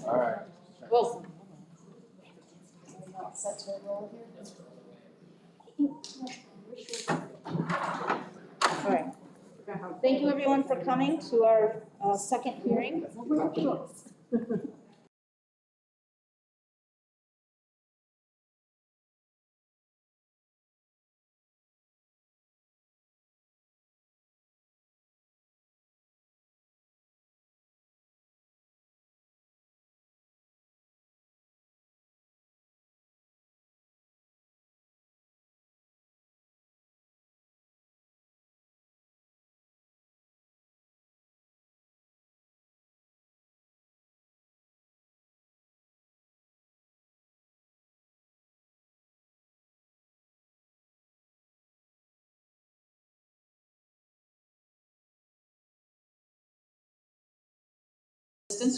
All right. Wilson. All right. Thank you everyone for coming to our second hearing.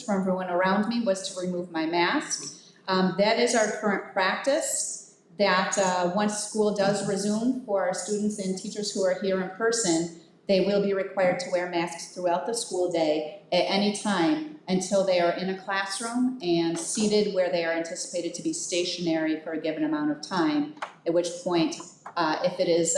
From everyone around me was to remove my mask. That is our current practice, that once school does resume for our students and teachers who are here in person, they will be required to wear masks throughout the school day at any time until they are in a classroom and seated where they are anticipated to be stationary for a given amount of time, at which point, if it is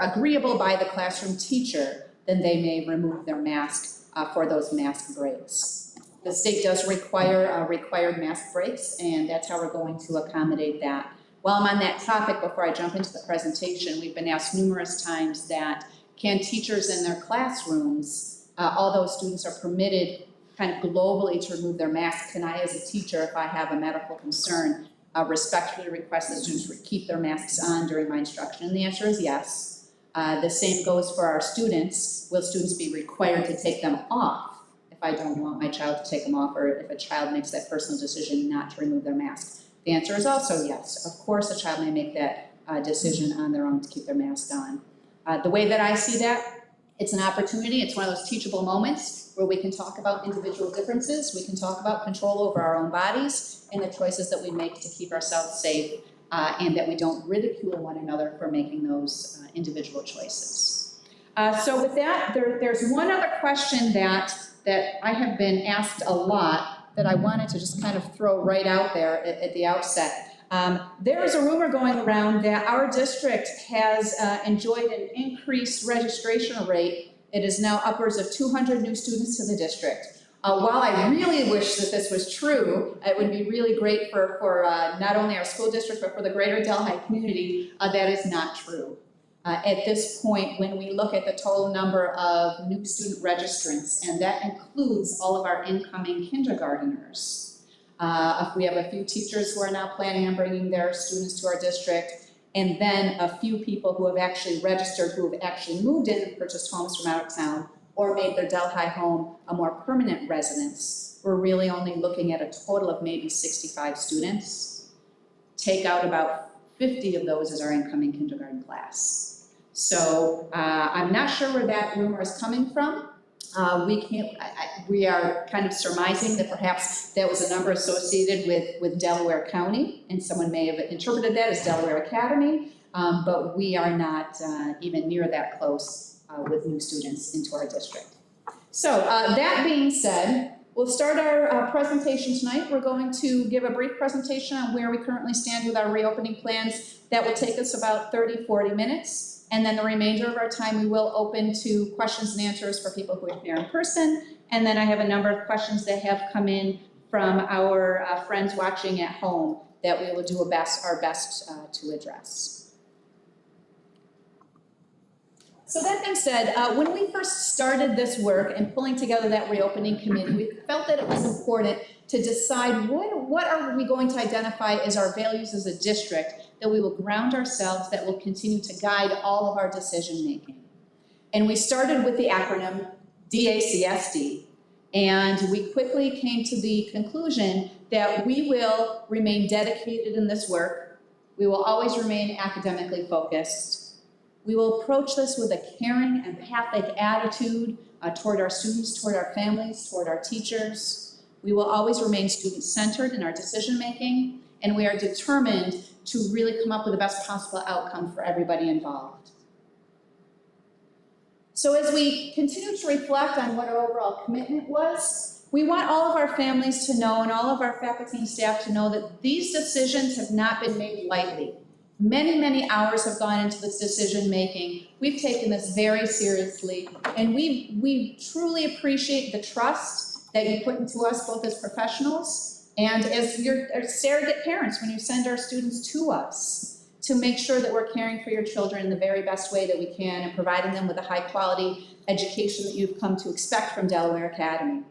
agreeable by the classroom teacher, then they may remove their mask for those mask breaks. The state does require required mask breaks, and that's how we're going to accommodate that. While I'm on that topic, before I jump into the presentation, we've been asked numerous times that can teachers in their classrooms, although students are permitted kind of globally to remove their masks, can I as a teacher, if I have a medical concern, respectfully request that students keep their masks on during my instruction? And the answer is yes. The same goes for our students. Will students be required to take them off if I don't want my child to take them off, or if a child makes that personal decision not to remove their mask? The answer is also yes. Of course a child may make that decision on their own to keep their mask on. The way that I see that, it's an opportunity, it's one of those teachable moments where we can talk about individual differences, we can talk about control over our own bodies and the choices that we make to keep ourselves safe, and that we don't ridicule one another for making those individual choices. So with that, there's one other question that I have been asked a lot that I wanted to just kind of throw right out there at the outset. There is a rumor going around that our district has enjoyed an increased registration rate. It is now upwards of 200 new students to the district. While I really wish that this was true, it would be really great for not only our school district, but for the greater Delhi community, that is not true. At this point, when we look at the total number of new student registrants, and that includes all of our incoming kindergarteners, we have a few teachers who are now planning on bringing their students to our district, and then a few people who have actually registered, who have actually moved in and purchased homes from out of town, or made their Delhi home a more permanent residence. We're really only looking at a total of maybe 65 students. Take out about 50 of those as our incoming kindergarten class. So I'm not sure where that rumor is coming from. We are kind of surmising that perhaps that was a number associated with Delaware County, and someone may have interpreted that as Delaware Academy, but we are not even near that close with new students into our district. So that being said, we'll start our presentation tonight. We're going to give a brief presentation on where we currently stand with our reopening plans. That will take us about 30-40 minutes. And then the remainder of our time we will open to questions and answers for people who are here in person. And then I have a number of questions that have come in from our friends watching at home that we will do our best to address. So that being said, when we first started this work and pulling together that reopening committee, we felt that it was important to decide what are we going to identify as our values as a district that we will ground ourselves, that will continue to guide all of our decision making. And we started with the acronym DACSD, and we quickly came to the conclusion that we will remain dedicated in this work, we will always remain academically focused, we will approach this with a caring, empathic attitude toward our students, toward our families, toward our teachers. We will always remain student-centered in our decision-making, and we are determined to really come up with the best possible outcome for everybody involved. So as we continue to reflect on what our overall commitment was, We want all of our families to know and all of our faculty and staff to know that these decisions have not been made lightly. Many, many hours have gone into this decision making. We've taken this very seriously, and we truly appreciate the trust that you put into us both as professionals and as your surrogate parents when you send our students to us to make sure that we're caring for your children in the very best way that we can and providing them with a high quality education that you've come to expect from Delaware Academy.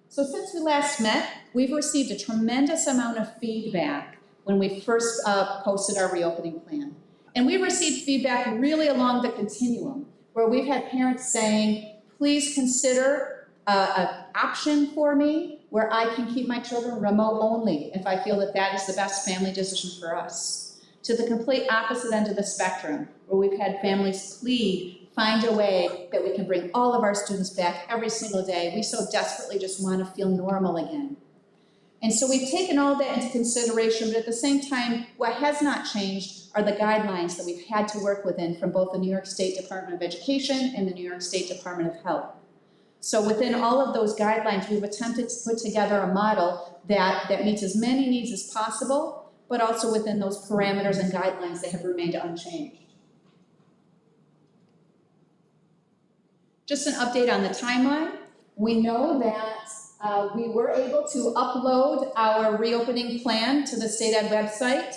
So since we last met, we've received a tremendous amount of feedback when we first posted our reopening plan. And we received feedback really along the continuum, where we've had parents saying, please consider an option for me where I can keep my children remote only if I feel that that is the best family decision for us. To the complete opposite end of the spectrum, where we've had families plead, find a way that we can bring all of our students back every single day. We so desperately just want to feel normal again. And so we've taken all that into consideration, but at the same time, what has not changed are the guidelines that we've had to work within from both the New York State Department of Education and the New York State Department of Health. So within all of those guidelines, we've attempted to put together a model that meets as many needs as possible, but also within those parameters and guidelines that have remained unchanged. Just an update on the timeline. We know that we were able to upload our reopening plan to the state ed website.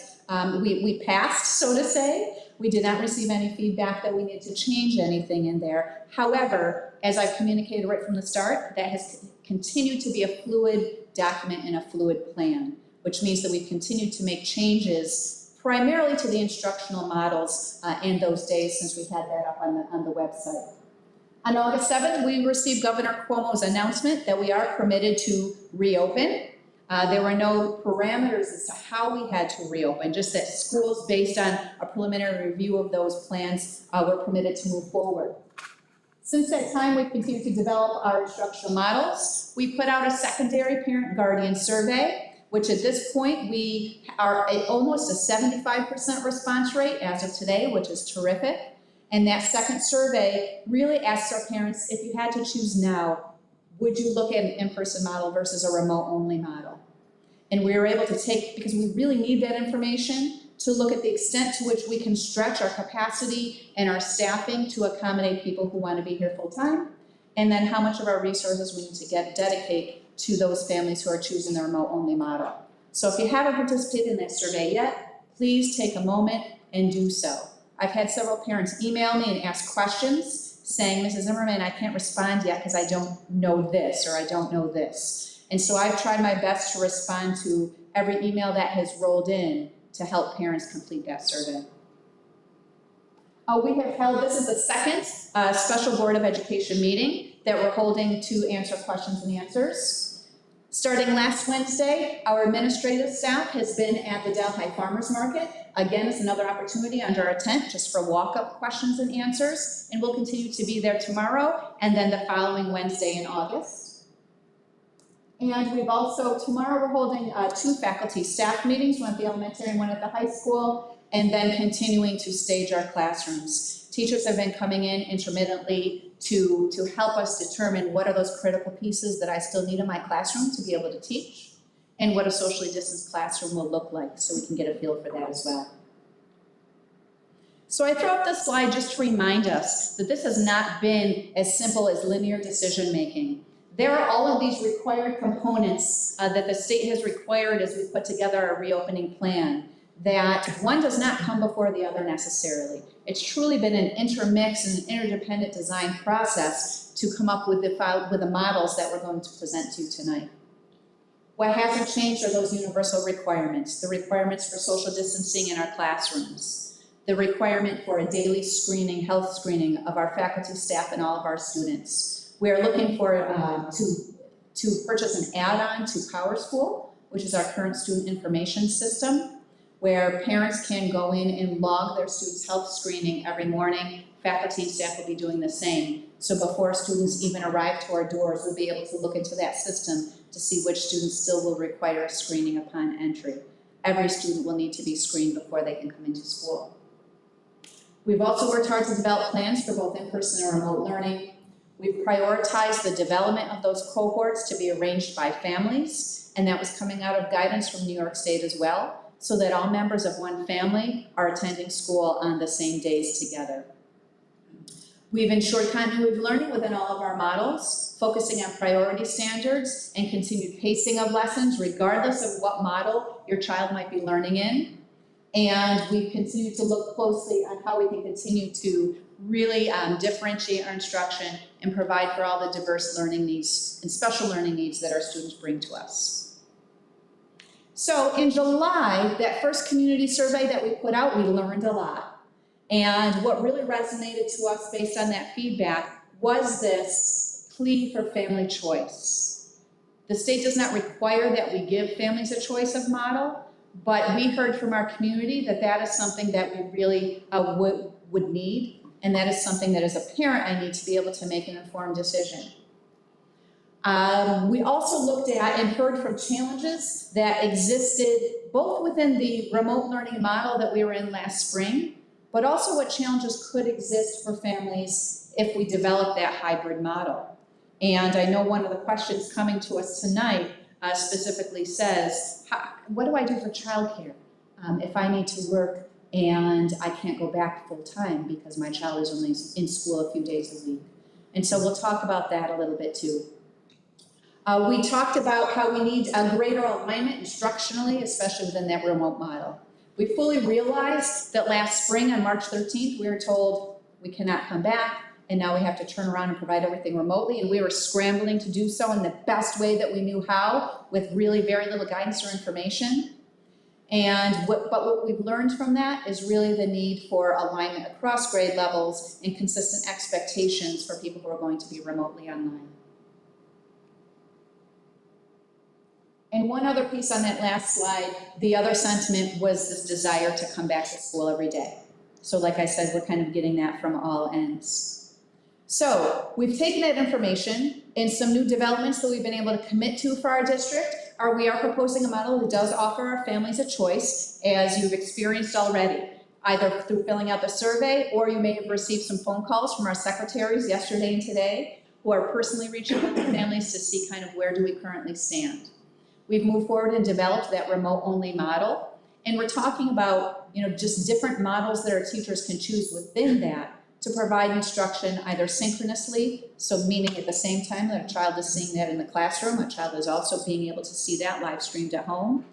We passed, so to say. We did not receive any feedback that we need to change anything in there. However, as I've communicated right from the start, that has continued to be a fluid document and a fluid plan, which means that we've continued to make changes primarily to the instructional models and those days since we had that up on the website. On August 7th, we received Governor Cuomo's announcement that we are permitted to reopen. There were no parameters as to how we had to reopen, just that schools, based on a preliminary review of those plans, were permitted to move forward. Since that time, we've continued to develop our instructional models. We put out a secondary parent-guardian survey, which at this point, we are at almost a 75% response rate as of today, which is terrific. And that second survey really asks our parents, if you had to choose now, would you look at an in-person model versus a remote-only model? And we were able to take, because we really need that information, to look at the extent to which we can stretch our capacity and our staffing to accommodate people who want to be here full-time, and then how much of our resources we need to dedicate to those families who are choosing the remote-only model. So if you haven't participated in that survey yet, please take a moment and do so. I've had several parents email me and ask questions saying, Mrs. Zimmerman, I can't respond yet because I don't know this or I don't know this. And so I've tried my best to respond to every email that has rolled in to help parents complete that survey. We have held, this is the second special Board of Education meeting that we're holding to answer questions and answers. Starting last Wednesday, our administrative staff has been at the Delhi Farmers Market. Again, it's another opportunity under our tent just for walk-up questions and answers, and we'll continue to be there tomorrow and then the following Wednesday in August. And we've also, tomorrow we're holding 2 faculty staff meetings, one at the elementary and one at the high school, and then continuing to stage our classrooms. Teachers have been coming in intermittently to help us determine what are those critical pieces that I still need in my classroom to be able to teach, and what a socially distanced classroom will look like so we can get a feel for that as well. So I throw up this slide just to remind us that this has not been as simple as linear decision making. There are all of these required components that the state has required as we put together our reopening plan, that one does not come before the other necessarily. It's truly been an intermix and an interdependent design process to come up with the models that we're going to present to you tonight. What hasn't changed are those universal requirements, the requirements for social distancing in our classrooms, the requirement for a daily screening, health screening of our faculty, staff, and all of our students. We are looking for to purchase an add-on to PowerSchool, which is our current student information system, where parents can go in and log their students' health screening every morning. Faculty and staff will be doing the same. So before students even arrive to our doors, we'll be able to look into that system to see which students still will require a screening upon entry. Every student will need to be screened before they can come into school. We've also worked hard to develop plans for both in-person and remote learning. We've prioritized the development of those cohorts to be arranged by families, and that was coming out of guidance from New York State as well, so that all members of one family are attending school on the same days together. We've ensured continuity of learning within all of our models, focusing on priority standards and continued pacing of lessons, regardless of what model your child might be learning in. And we've continued to look closely on how we can continue to really differentiate our instruction and provide for all the diverse learning needs and special learning needs that our students bring to us. So in July, that first community survey that we put out, we learned a lot. And what really resonated to us based on that feedback was this plea for family choice. The state does not require that we give families a choice of model, but we heard from our community that that is something that we really would need, and that is something that as a parent I need to be able to make an informed decision. We also looked at and heard from challenges that existed both within the remote learning model that we were in last spring, but also what challenges could exist for families if we develop that hybrid model. And I know one of the questions coming to us tonight specifically says, what do I do for childcare if I need to work and I can't go back full time because my child is only in school a few days a week? And so we'll talk about that a little bit too. We talked about how we need a greater alignment instructionally, especially within that remote model. We fully realized that last spring on March 13th, we were told we cannot come back, and now we have to turn around and provide everything remotely, and we were scrambling to do so in the best way that we knew how, with really very little guidance or information. But what we've learned from that is really the need for alignment across grade levels and consistent expectations for people who are going to be remotely online. And one other piece on that last slide, the other sentiment was this desire to come back to school every day. So like I said, we're kind of getting that from all ends. So we've taken that information and some new developments that we've been able to commit to for our district we are proposing a model that does offer our families a choice, as you've experienced already, either through filling out the survey, or you may have received some phone calls from our secretaries yesterday and today who are personally reaching out to families to see kind of where do we currently stand. We've moved forward and developed that remote-only model, and we're talking about, just different models that our teachers can choose within that to provide instruction either synchronously, so meaning at the same time that a child is seeing that in the classroom, a child is also being able to see that live streamed at home,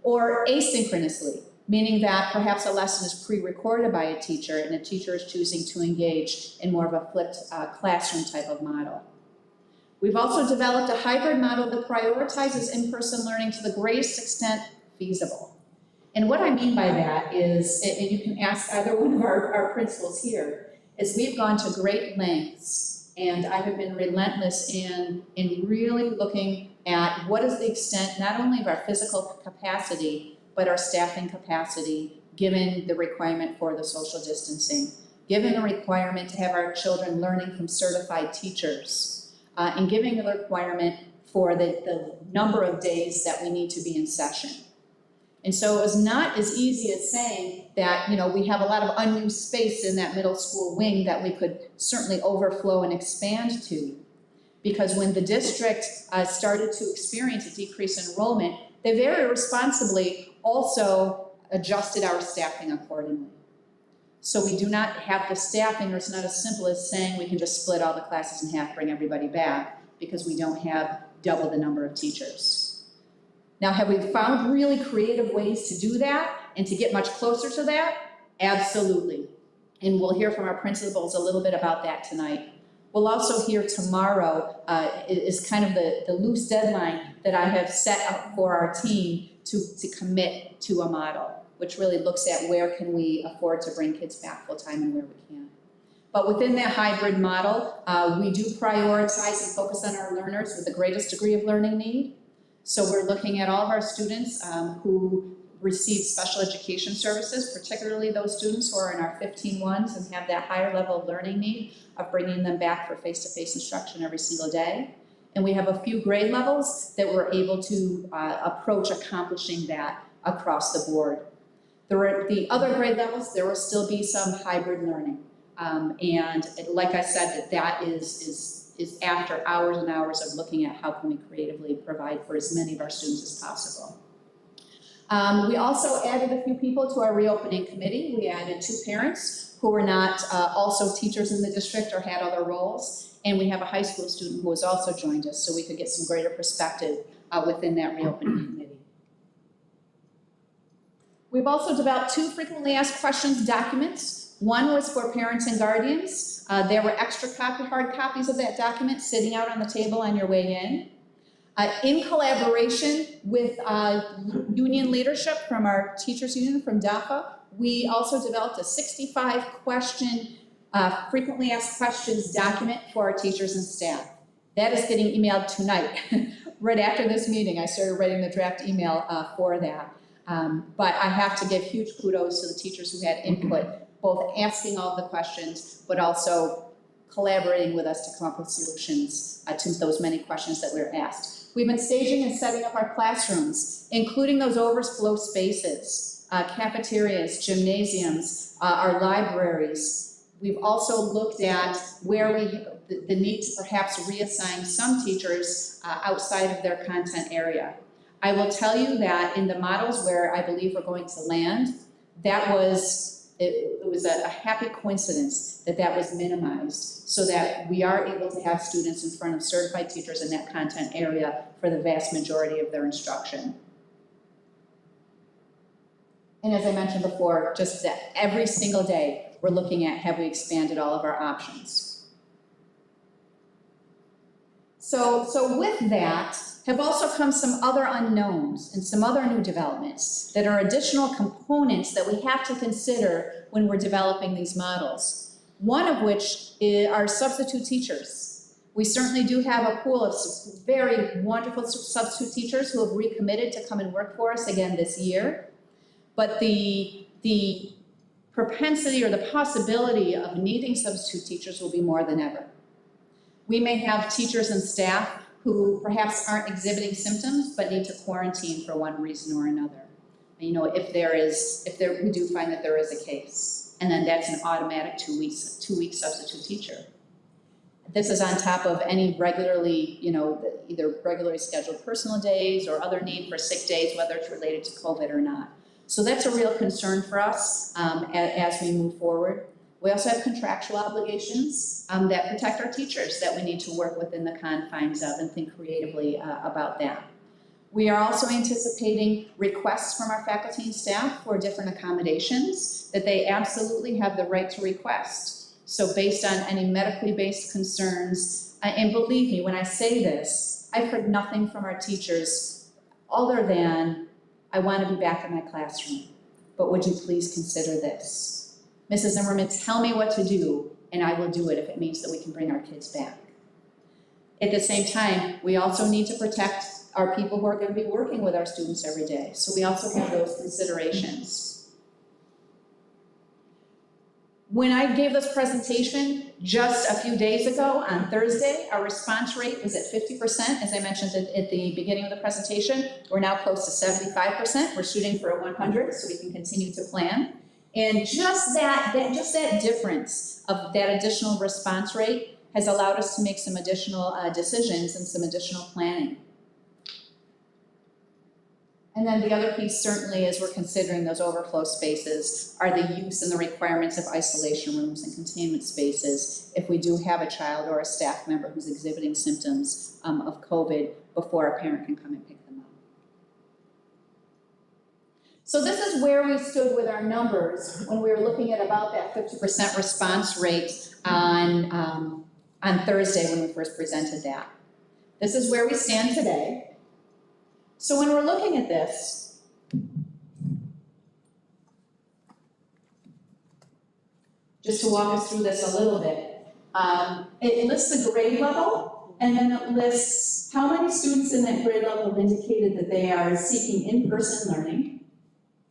or asynchronously, meaning that perhaps a lesson is pre-recorded by a teacher and a teacher is choosing to engage in more of a flipped classroom type of model. We've also developed a hybrid model that prioritizes in-person learning to the greatest extent feasible. And what I mean by that is, and you can ask either one of our principals here, is we've gone to great lengths, and I have been relentless in really looking at what is the extent not only of our physical capacity, but our staffing capacity, given the requirement for the social distancing, given the requirement to have our children learning from certified teachers, and giving the requirement for the number of days that we need to be in session. And so it was not as easy as saying that, we have a lot of unused space in that middle school wing that we could certainly overflow and expand to. Because when the district started to experience a decrease in enrollment, they very responsibly also adjusted our staffing accordingly. So we do not have the staffing, or it's not as simple as saying we can just split all the classes in half, bring everybody back, because we don't have double the number of teachers. Now, have we found really creative ways to do that and to get much closer to that? Absolutely. And we'll hear from our principals a little bit about that tonight. We'll also hear tomorrow is kind of the loose deadline that I have set up for our team to commit to a model, which really looks at where can we afford to bring kids back full time and where we can. But within that hybrid model, we do prioritize and focus on our learners with the greatest degree of learning need. So we're looking at all of our students who receive special education services, particularly those students who are in our 15-1s and have that higher level of learning need of bringing them back for face-to-face instruction every single day. And we have a few grade levels that we're able to approach accomplishing that across the board. The other grade levels, there will still be some hybrid learning. And like I said, that is after hours and hours of looking at how can we creatively provide for as many of our students as possible. We also added a few people to our reopening committee. We added 2 parents who were not also teachers in the district or had other roles. And we have a high school student who has also joined us, so we could get some greater perspective within that reopening committee. We've also developed 2 frequently asked questions documents. One was for parents and guardians. There were extra hard copies of that document sitting out on the table on your way in. In collaboration with union leadership from our teachers union from DAFA, we also developed a 65-question frequently asked questions document for our teachers and staff. That is getting emailed tonight. Right after this meeting, I started writing the draft email for that. But I have to give huge kudos to the teachers who had input, both asking all the questions, but also collaborating with us to come up with solutions to those many questions that we were asked. We've been staging and setting up our classrooms, including those overflow spaces, cafeterias, gymnasiums, our libraries. We've also looked at where the need to perhaps reassign some teachers outside of their content area. I will tell you that in the models where I believe we're going to land, that was, it was a happy coincidence that that was minimized so that we are able to have students in front of certified teachers in that content area for the vast majority of their instruction. And as I mentioned before, just that every single day we're looking at, have we expanded all of our options? So with that, have also come some other unknowns and some other new developments that are additional components that we have to consider when we're developing these models. One of which are substitute teachers. We certainly do have a pool of very wonderful substitute teachers who have recommitted to come and work for us again this year. But the propensity or the possibility of needing substitute teachers will be more than ever. We may have teachers and staff who perhaps aren't exhibiting symptoms but need to quarantine for one reason or another. You know, we do find that there is a case, and then that's an automatic two-week substitute teacher. This is on top of any regularly, either regularly scheduled personal days or other need for sick days, whether it's related to COVID or not. So that's a real concern for us as we move forward. We also have contractual obligations that protect our teachers that we need to work within the confines of and think creatively about that. We are also anticipating requests from our faculty and staff for different accommodations that they absolutely have the right to request. So based on any medically based concerns, and believe me, when I say this, I've heard nothing from our teachers other than, I want to be back in my classroom, but would you please consider this? Mrs. Zimmerman, tell me what to do, and I will do it if it means that we can bring our kids back. At the same time, we also need to protect our people who are going to be working with our students every day. So we also have those considerations. When I gave this presentation just a few days ago on Thursday, our response rate was at 50%, as I mentioned at the beginning of the presentation. We're now close to 75%. We're shooting for a 100, so we can continue to plan. And just that difference of that additional response rate has allowed us to make some additional decisions and some additional planning. And then the other piece certainly as we're considering those overflow spaces are the use and the requirements of isolation rooms and containment spaces if we do have a child or a staff member who's exhibiting symptoms of COVID before a parent can come and pick them up. So this is where we stood with our numbers when we were looking at about that 50% response rate on Thursday when we first presented that. This is where we stand today. So when we're looking at this, just to walk us through this a little bit, it lists the grade level, and then it lists how many students in that grade level have indicated that they are seeking in-person learning,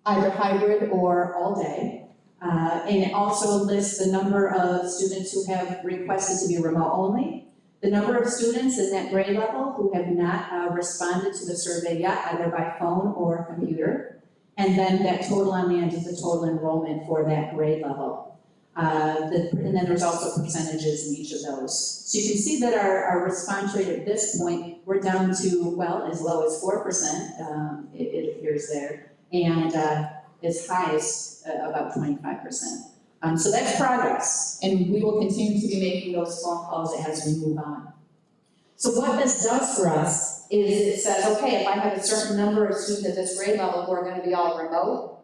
either hybrid or all day. And it also lists the number of students who have requested to be remote only, the number of students in that grade level who have not responded to the survey yet, either by phone or computer, and then that total on the end is the total enrollment for that grade level. And then there's also percentages in each of those. So you can see that our response rate at this point, we're down to, well, as low as 4%, it appears there, and as high as about 25%. So that's progress, and we will continue to be making those phone calls as we move on. So what this does for us is it says, okay, if I have a certain number of students at this grade level who are going to be all remote,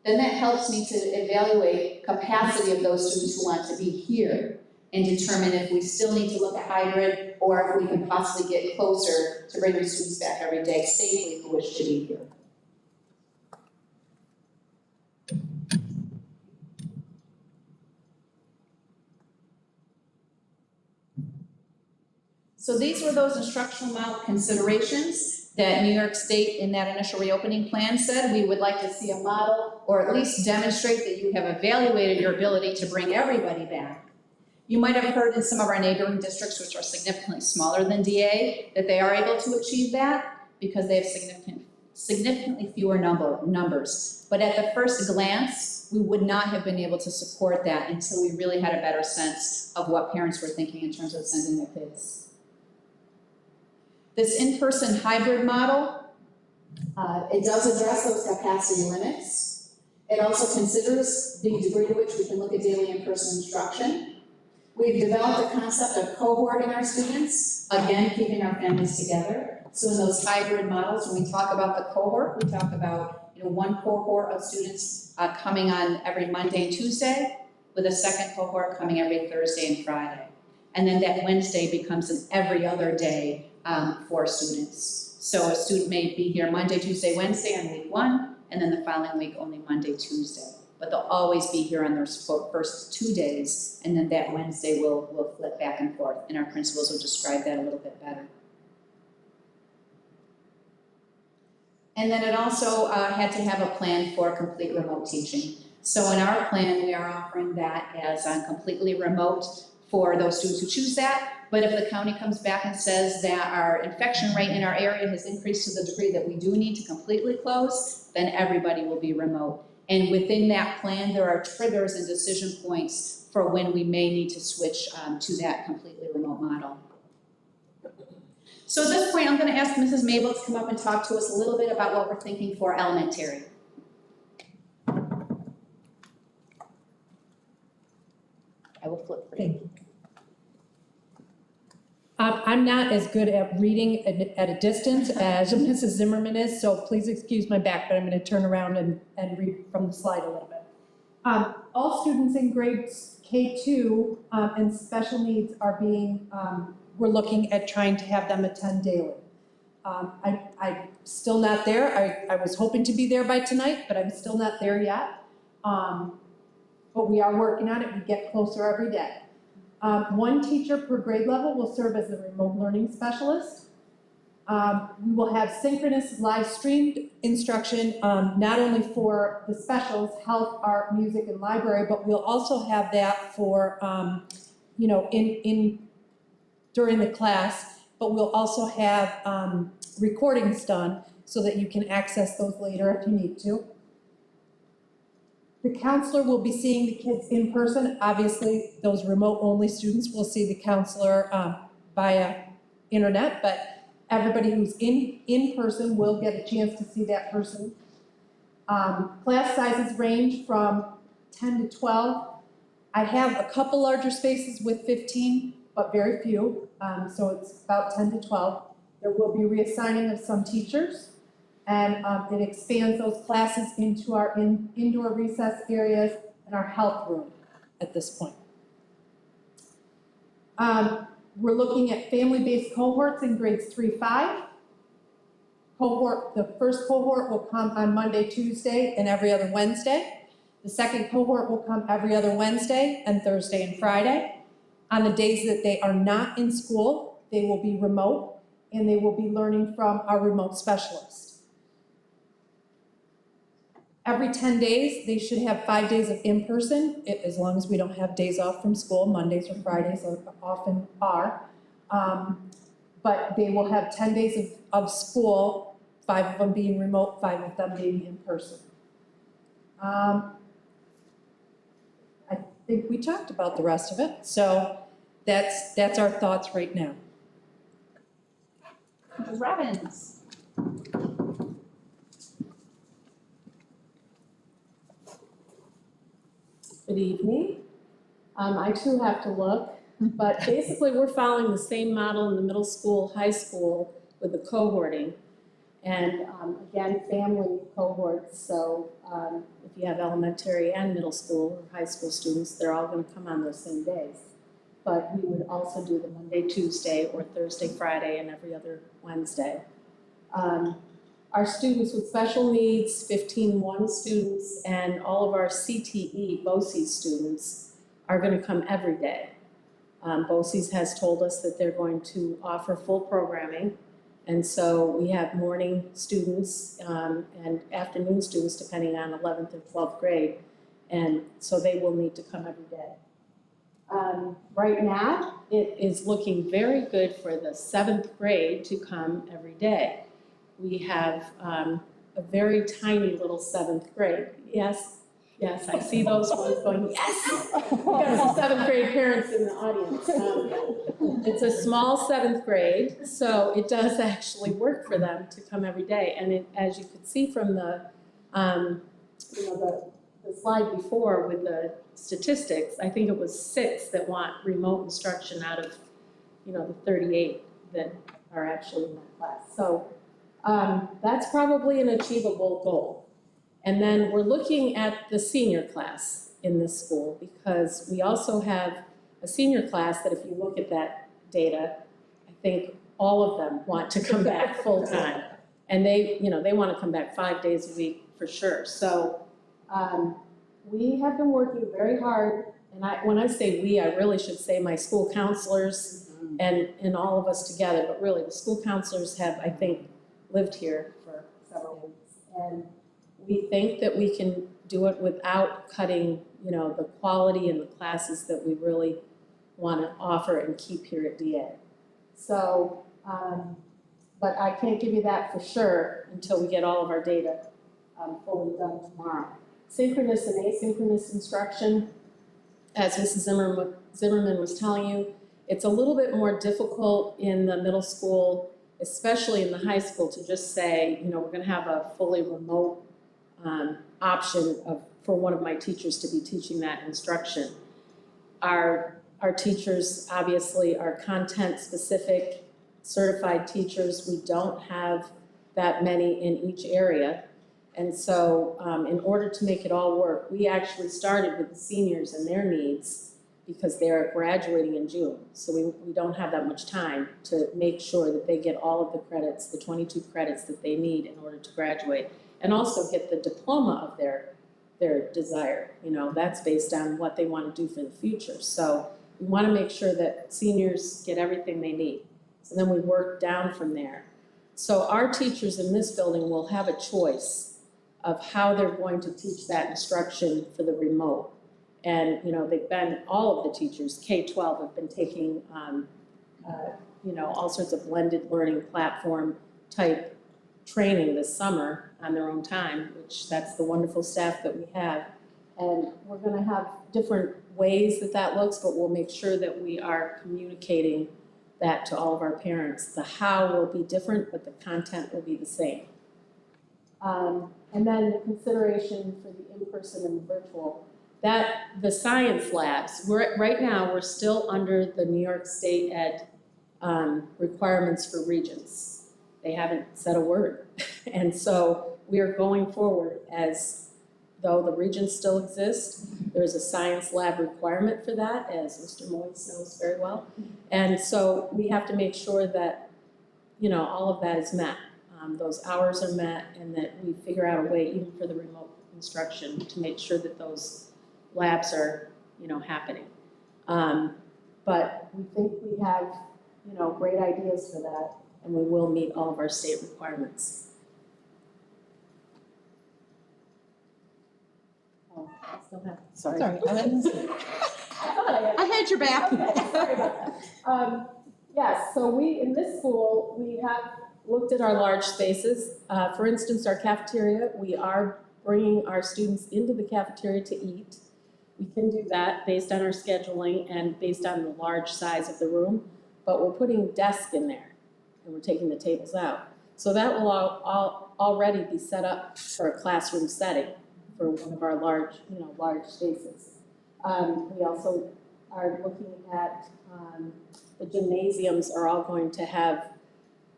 then that helps me to evaluate capacity of those students who want to be here and determine if we still need to look at hybrid or if we can possibly get closer to bringing students back every day safely who wish to be here. So these were those instructional model considerations that New York State in that initial reopening plan said we would like to see a model or at least demonstrate that you have evaluated your ability to bring everybody back. You might have heard in some of our neighboring districts, which are significantly smaller than DA, that they are able to achieve that because they have significantly fewer numbers. But at the first glance, we would not have been able to support that until we really had a better sense of what parents were thinking in terms of sending their kids. This in-person hybrid model, it does address those capacity limits. It also considers the degree to which we can look at daily in-person instruction. We've developed a concept of cohorting our students, again, keeping our families together. So in those hybrid models, when we talk about the cohort, we talk about one cohort of students coming on every Monday and Tuesday, with a second cohort coming every Thursday and Friday. And then that Wednesday becomes an every other day for students. So a student may be here Monday, Tuesday, Wednesday on week 1, and then the following week only Monday, Tuesday. But they'll always be here on their first 2 days, and then that Wednesday will flip back and forth, and our principals will describe that a little bit better. And then it also had to have a plan for complete remote teaching. So in our plan, we are offering that as completely remote for those students who choose that. But if the county comes back and says that our infection rate in our area has increased to the degree that we do need to completely close, then everybody will be remote. And within that plan, there are triggers and decision points for when we may need to switch to that completely remote model. So at this point, I'm going to ask Mrs. Mabel to come up and talk to us a little bit about what we're thinking for elementary. I will flip for you. Thank you. I'm not as good at reading at a distance as Mrs. Zimmerman is, so please excuse my back, but I'm going to turn around and read from the slide a little bit. All students in grades K2 and special needs are being, we're looking at trying to have them attend daily. I'm still not there. I was hoping to be there by tonight, but I'm still not there yet. But we are working on it. We get closer every day. 1 teacher per grade level will serve as a remote learning specialist. We will have synchronous live streamed instruction, not only for the specials, health, art, music, and library, but we'll also have that for, during the class, but we'll also have recordings done so that you can access those later if you need to. The counselor will be seeing the kids in person. Obviously, those remote-only students will see the counselor via internet, but everybody who's in person will get a chance to see that person. Class sizes range from 10 to 12. I have a couple larger spaces with 15, but very few, so it's about 10 to 12. There will be reassigning of some teachers. And it expands those classes into our indoor recess areas and our health room at this point. We're looking at family-based cohorts in grades 3-5. The first cohort will come on Monday, Tuesday, and every other Wednesday. The second cohort will come every other Wednesday and Thursday and Friday. On the days that they are not in school, they will be remote, and they will be learning from our remote specialist. Every 10 days, they should have 5 days of in-person, as long as we don't have days off from school. Mondays or Fridays often are. But they will have 10 days of school, 5 of them being remote, 5 of them being in person. I think we talked about the rest of it. So that's our thoughts right now. Mrs. Robbins. Good evening. I too have to look, but basically we're following the same model in the middle school, high school with the cohorting. And again, family cohorts, so if you have elementary and middle school or high school students, they're all going to come on those same days. But we would also do the Monday, Tuesday, or Thursday, Friday, and every other Wednesday. Our students with special needs, 15-1 students, and all of our CTE, BOCES students, are going to come every day. BOCES has told us that they're going to offer full programming, and so we have morning students and afternoon students depending on 11th or 12th grade, and so they will need to come every day. Right now, it is looking very good for the 7th grade to come every day. We have a very tiny little 7th grade. Yes, yes, I see those ones going, yes! We've got some 7th grade parents in the audience. It's a small 7th grade, so it does actually work for them to come every day. And it, as you could see from the slide before with the statistics, I think it was 6 that want remote instruction out of, the 38 that are actually in that class. So that's probably an achievable goal. And then we're looking at the senior class in this school because we also have a senior class that if you look at that data, I think all of them want to come back full time. And they want to come back 5 days a week for sure. So we have been working very hard, and when I say we, I really should say my school counselors and all of us together, but really the school counselors have, I think, lived here for several weeks. And we think that we can do it without cutting, the quality in the classes that we really want to offer and keep here at DA. So, but I can't give you that for sure until we get all of our data fully done tomorrow. Synchronous and asynchronous instruction, as Mrs. Zimmerman was telling you, it's a little bit more difficult in the middle school, especially in the high school, to just say, we're going to have a fully remote option for one of my teachers to be teaching that instruction. Our teachers obviously are content-specific, certified teachers. We don't have that many in each area. And so in order to make it all work, we actually started with the seniors and their needs because they're graduating in June. So we don't have that much time to make sure that they get all of the credits, the 22 credits that they need in order to graduate, and also get the diploma of their desire. That's based on what they want to do for the future. So we want to make sure that seniors get everything they need. So then we work down from there. So our teachers in this building will have a choice of how they're going to teach that instruction for the remote. And, they've been, all of the teachers, K-12, have been taking, all sorts of blended learning platform type training this summer on their own time, which that's the wonderful staff that we have. And we're going to have different ways that looks, but we'll make sure that we are communicating that to all of our parents. The how will be different, but the content will be the same. And then the consideration for the in-person and the virtual. The science labs, right now we're still under the New York State Ed requirements for regents. They haven't said a word. And so we are going forward as though the regents still exist. There's a science lab requirement for that, as Mr. Moyes knows very well. And so we have to make sure that, all of that is met. Those hours are met, and that we figure out a way, even for the remote instruction, to make sure that those labs are, happening. But we think we have, great ideas for that, and we will meet all of our state requirements. Oh, I still have. Sorry. I had your back. Okay, sorry about that. Yes, so in this school, we have looked at our large spaces. For instance, our cafeteria, we are bringing our students into the cafeteria to eat. We can do that based on our scheduling and based on the large size of the room, but we're putting desks in there and we're taking the tables out. So that will all already be set up for a classroom setting for one of our large spaces. We also are looking at, the gymnasiums are all going to have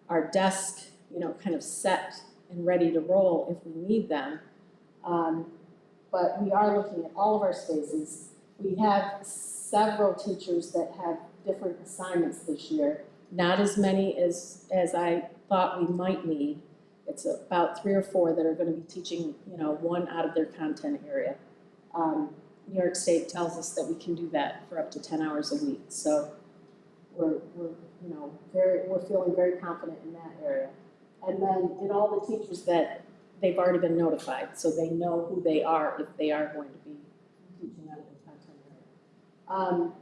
our desk, kind of set and ready to roll if we need them. But we are looking at all of our spaces. We have several teachers that have different assignments this year, not as many as I thought we might need. It's about 3 or 4 that are going to be teaching, one out of their content area. New York State tells us that we can do that for up to 10 hours a week. So we're feeling very confident in that area. And then in all the teachers that they've already been notified, so they know who they are if they are going to be teaching out of the content area.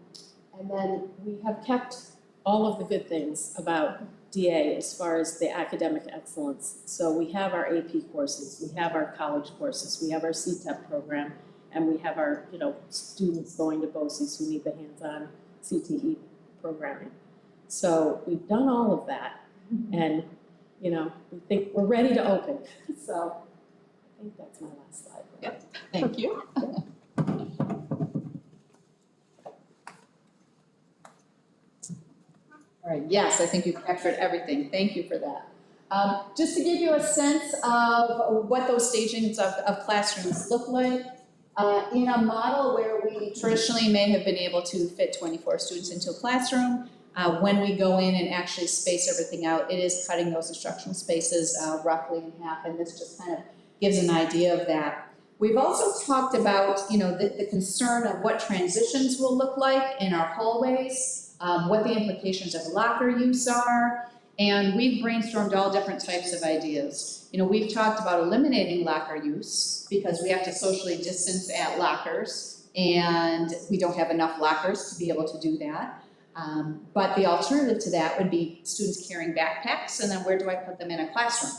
And then we have kept all of the good things about DA as far as the academic excellence. So we have our AP courses, we have our college courses, we have our CTEP program, and we have our, students going to BOCES who need the hands-on CTE programming. So we've done all of that, and, we think we're ready to open. So I think that's my last slide. Yep, thank you. All right, yes, I think you've captured everything. Thank you for that. Just to give you a sense of what those stagings of classrooms look like, in a model where we traditionally may have been able to fit 24 students into a classroom, when we go in and actually space everything out, it is cutting those instructional spaces roughly in half, and this just kind of gives an idea of that. We've also talked about, the concern of what transitions will look like in our hallways, what the implications of locker use are, and we've brainstormed all different types of ideas. We've talked about eliminating locker use because we have to socially distance at lockers, and we don't have enough lockers to be able to do that. But the alternative to that would be students carrying backpacks, and then where do I put them in a classroom?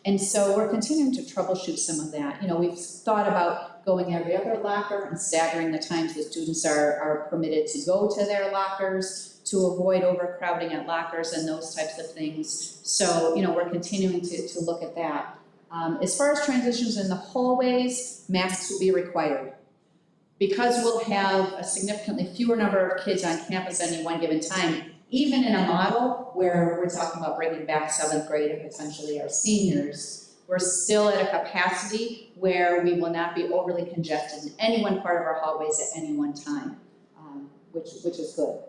And so we're continuing to troubleshoot some of that. We've thought about going every other locker and staggering the times the students are permitted to go to their lockers to avoid overcrowding at lockers and those types of things. So, we're continuing to look at that. As far as transitions in the hallways, masks will be required. Because we'll have a significantly fewer number of kids on campus at any one given time, even in a model where we're talking about bringing back 7th grade and potentially our seniors, we're still at a capacity where we will not be overly congested in any one part of our hallways at any one time, which is good.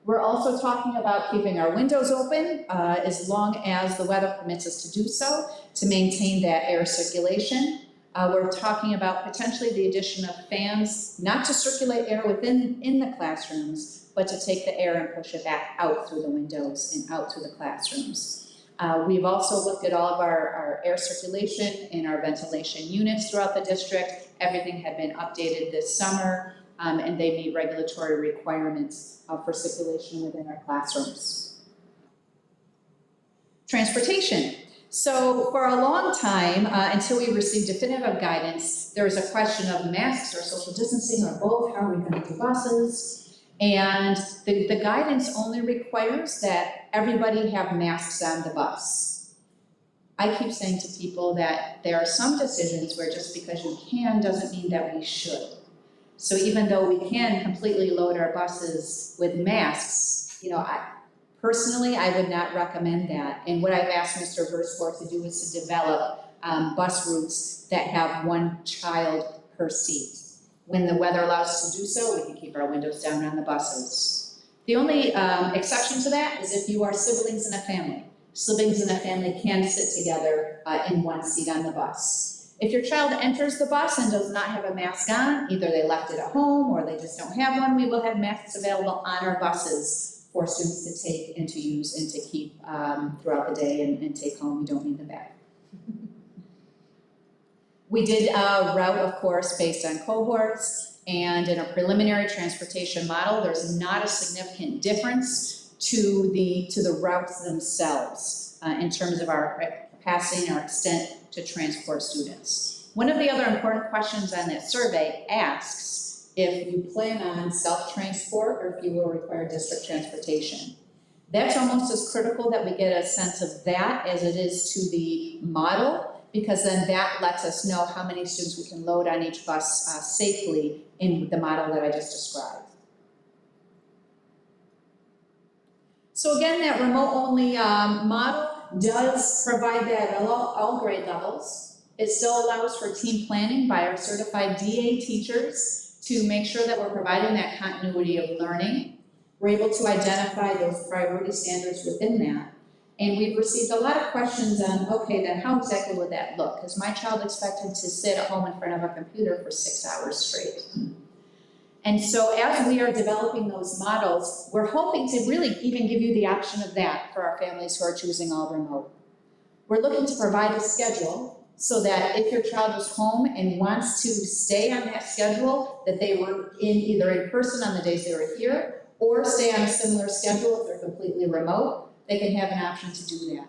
We're also talking about keeping our windows open as long as the weather permits us to do so to maintain that air circulation. We're talking about potentially the addition of fans, not to circulate air in the classrooms, but to take the air and push it back out through the windows and out through the classrooms. We've also looked at all of our air circulation and our ventilation units throughout the district. Everything had been updated this summer, and they meet regulatory requirements for circulation within our classrooms. Transportation. So for a long time, until we received definitive guidance, there was a question of masks or social distancing or both. How are we going to do buses? And the guidance only requires that everybody have masks on the bus. I keep saying to people that there are some decisions where just because you can doesn't mean that we should. So even though we can completely load our buses with masks, personally, I would not recommend that. And what I've asked Mr. Versworth to do is to develop bus routes that have one child per seat. When the weather allows us to do so, we can keep our windows down on the buses. The only exception to that is if you are siblings in a family. Siblings in a family can sit together in one seat on the bus. If your child enters the bus and does not have a mask on, either they left it at home or they just don't have one, we will have masks available on our buses for students to take and to use and to keep throughout the day and take home. We don't need them back. We did a route, of course, based on cohorts, and in a preliminary transportation model, there's not a significant difference to the routes themselves in terms of our capacity and our extent to transport students. One of the other important questions on that survey asks if you plan on self-transport or if you will require district transportation. That's almost as critical that we get a sense of that as it is to the model, because then that lets us know how many students we can load on each bus safely in the model that I just described. So again, that remote-only model does provide that at all grade levels. It still allows for team planning by our certified DA teachers to make sure that we're providing that continuity of learning. We're able to identify those priority standards within that. And we've received a lot of questions on, okay, then how exactly would that look? Because my child expected to sit at home in front of a computer for 6 hours straight. And so as we are developing those models, we're hoping to really even give you the option of that for our families who are choosing all remote. We're looking to provide a schedule so that if your child is home and wants to stay on that schedule, that they were either in person on the days they were here, or stay on a similar schedule if they're completely remote, they can have an option to do that.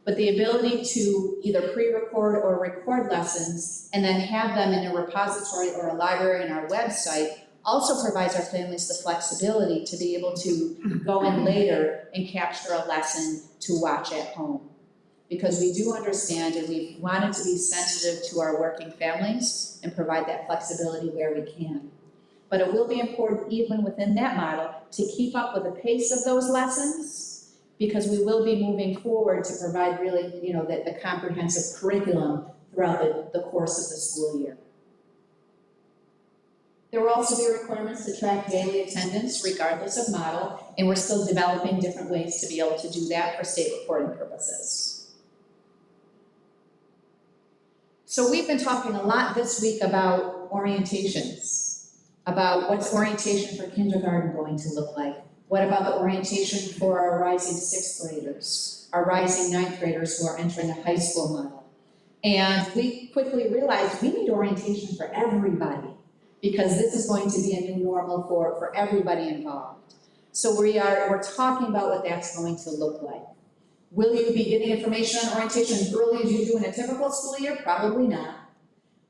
But the ability to either pre-record or record lessons and then have them in a repository or a library on our website also provides our families the flexibility to be able to go in later and capture a lesson to watch at home. Because we do understand and we wanted to be sensitive to our working families and provide that flexibility where we can. But it will be important even within that model to keep up with the pace of those lessons, because we will be moving forward to provide really, the comprehensive curriculum throughout the course of the school year. There will also be requirements to track daily attendance regardless of model, and we're still developing different ways to be able to do that for state reporting purposes. So we've been talking a lot this week about orientations, about what's orientation for kindergarten going to look like. What about the orientation for our rising 6th graders, our rising 9th graders who are entering a high school model? And we quickly realized we need orientation for everybody, because this is going to be a new normal for everybody involved. So we're talking about what that's going to look like. Will you be getting information on orientation as early as you do in a typical school year? Probably not.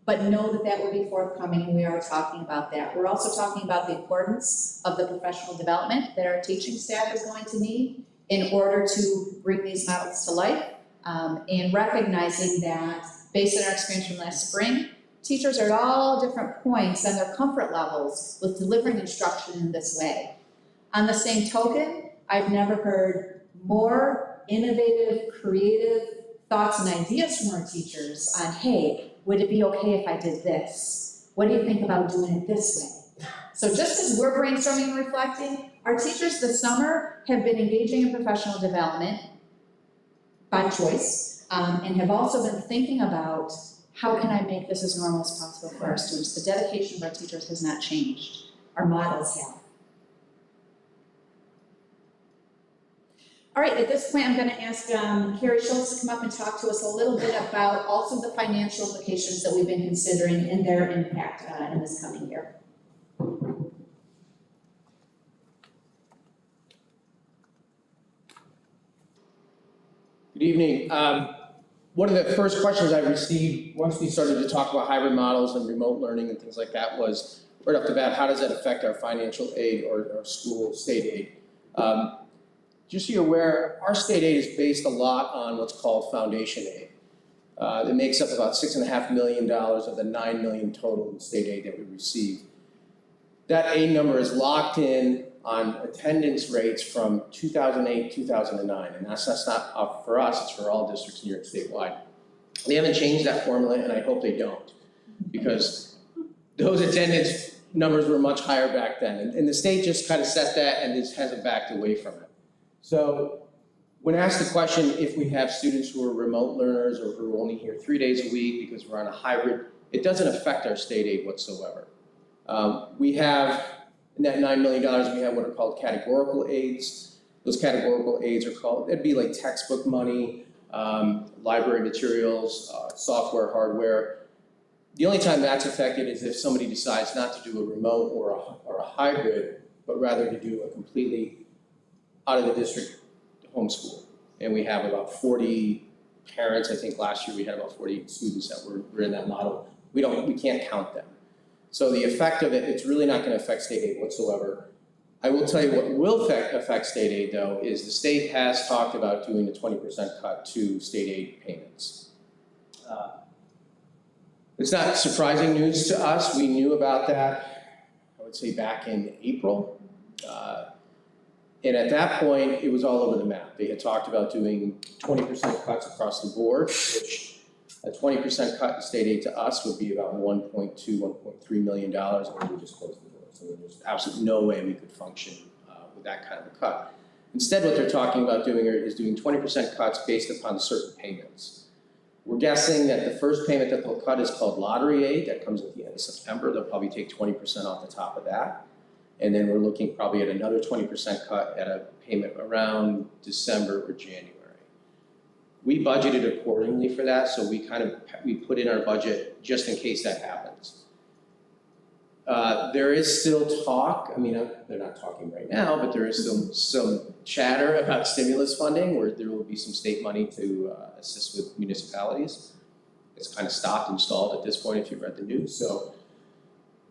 But know that that will be forthcoming, and we are talking about that. We're also talking about the importance of the professional development that our teaching staff is going to need in order to bring these models to life, and recognizing that, based on our experience from last spring, teachers are at all different points on their comfort levels with delivering instruction in this way. On the same token, I've never heard more innovative, creative thoughts and ideas from our teachers on, hey, would it be okay if I did this? What do you think about doing it this way? So just as we're brainstorming and reflecting, our teachers this summer have been engaging in professional development by choice, and have also been thinking about, how can I make this as normal as possible for our students? The dedication of our teachers has not changed. Our models have. All right, at this point, I'm going to ask Carrie Schultz to come up and talk to us a little bit about also the financial implications that we've been considering and their impact in this coming year. Good evening. One of the first questions I received once we started to talk about hybrid models and remote learning and things like that was, right off the bat, how does that affect our financial aid or our school state aid? Just so you're aware, our state aid is based a lot on what's called foundation aid. It makes up about $6.5 million of the $9 million total in state aid that we receive. That aid number is locked in on attendance rates from 2008, 2009, and that's not for us, it's for all districts in New York statewide. They haven't changed that formula, and I hope they don't, because those attendance numbers were much higher back then, and the state just kind of set that and just hasn't backed away from it. So when asked the question if we have students who are remote learners or who are only here 3 days a week because we're on a hybrid, it doesn't affect our state aid whatsoever. We have, in that $9 million, we have what are called categorical aids. Those categorical aids are called, it'd be like textbook money, library materials, software, hardware. The only time that's affected is if somebody decides not to do a remote or a hybrid, but rather to do a completely out of the district homeschool. And we have about 40 parents. I think last year we had about 48 students that were in that model. We can't count them. So the effect of it, it's really not going to affect state aid whatsoever. I will tell you what will affect state aid though, is the state has talked about doing a 20% cut to state aid payments. It's not surprising news to us. We knew about that, I would say back in April. And at that point, it was all over the map. They had talked about doing 20% cuts across the board, which a 20% cut in state aid to us would be about $1.2, $1.3 million, and we would just close the door. So there's absolutely no way we could function with that kind of a cut. Instead, what they're talking about doing is doing 20% cuts based upon certain payments. We're guessing that the first payment that they'll cut is called lottery aid. That comes at the end of September. They'll probably take 20% off the top of that. And then we're looking probably at another 20% cut at a payment around December or January. We budgeted accordingly for that, so we put in our budget just in case that happens. There is still talk, I mean, they're not talking right now, but there is still some chatter about stimulus funding where there will be some state money to assist with municipalities. It's kind of stopped and stalled at this point if you've read the news. So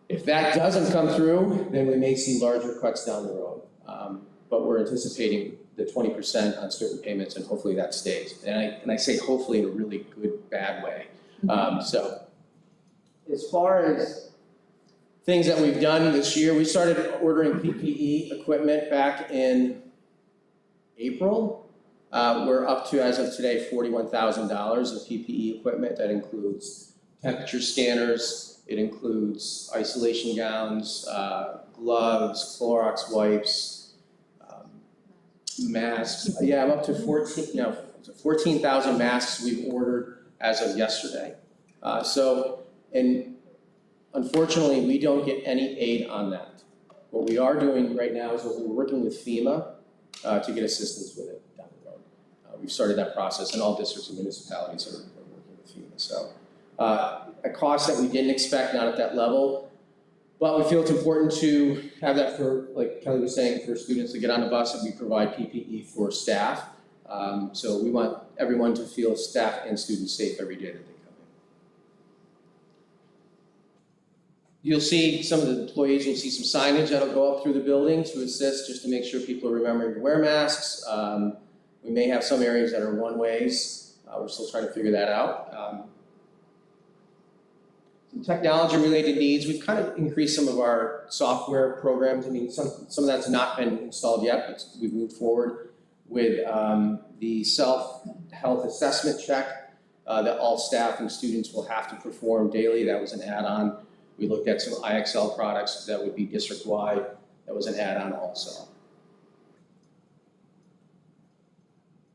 if that doesn't come through, then we may see larger cuts down the road. But we're anticipating the 20% on certain payments, and hopefully that stays. And I say hopefully in a really good, bad way. So as far as things that we've done this year, we started ordering PPE equipment back in April. We're up to, as of today, $41,000 of PPE equipment. That includes temperature scanners, it includes isolation gowns, gloves, Clorox wipes, masks. Yeah, I'm up to 14,000 masks we've ordered as of yesterday. And unfortunately, we don't get any aid on that. What we are doing right now is we're working with FEMA to get assistance with it down the road. We've started that process, and all districts and municipalities are working with FEMA. So a cost that we didn't expect, not at that level, but we feel it's important to have that for, like Kelly was saying, for students to get on the bus, and we provide PPE for staff. So we want everyone to feel staff and students safe every day that they come in. You'll see some of the employees, you'll see some signage that'll go up through the building to assist, just to make sure people are remembering to wear masks. We may have some areas that are one-ways. We're still trying to figure that out. Some technology-related needs, we've kind of increased some of our software programs. I mean, some of that's not been installed yet, but we've moved forward with the self-health assessment check that all staff and students will have to perform daily. That was an add-on. We looked at some IXL products that would be district-wide. That was an add-on also.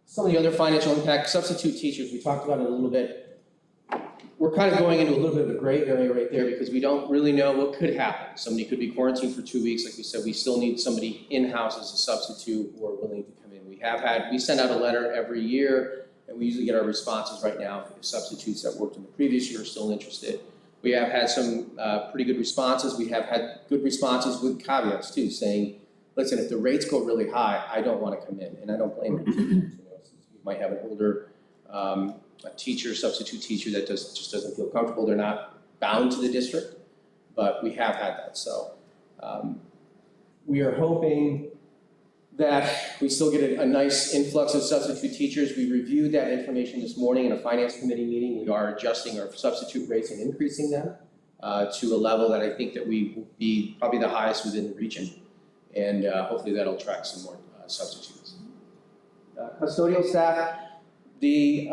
Some of the other financial impact, substitute teachers, we talked about it a little bit. We're kind of going into a little bit of a gray area right there because we don't really know what could happen. Somebody could be quarantined for 2 weeks. Like we said, we still need somebody in-house as a substitute or willing to come in. We send out a letter every year, and we usually get our responses right now if substitutes that worked in the previous year are still interested. We have had some pretty good responses. We have had good responses with caveats too, saying, listen, if the rates go really high, I don't want to come in, and I don't blame them. You might have an older a teacher, substitute teacher that just doesn't feel comfortable. They're not bound to the district, but we have had that. So we are hoping that we still get a nice influx of substitute teachers. We reviewed that information this morning in a finance committee meeting. We are adjusting our substitute rates and increasing them to a level that I think that we will be probably the highest within the region. And hopefully that'll attract some more substitutes. Custodial staff, the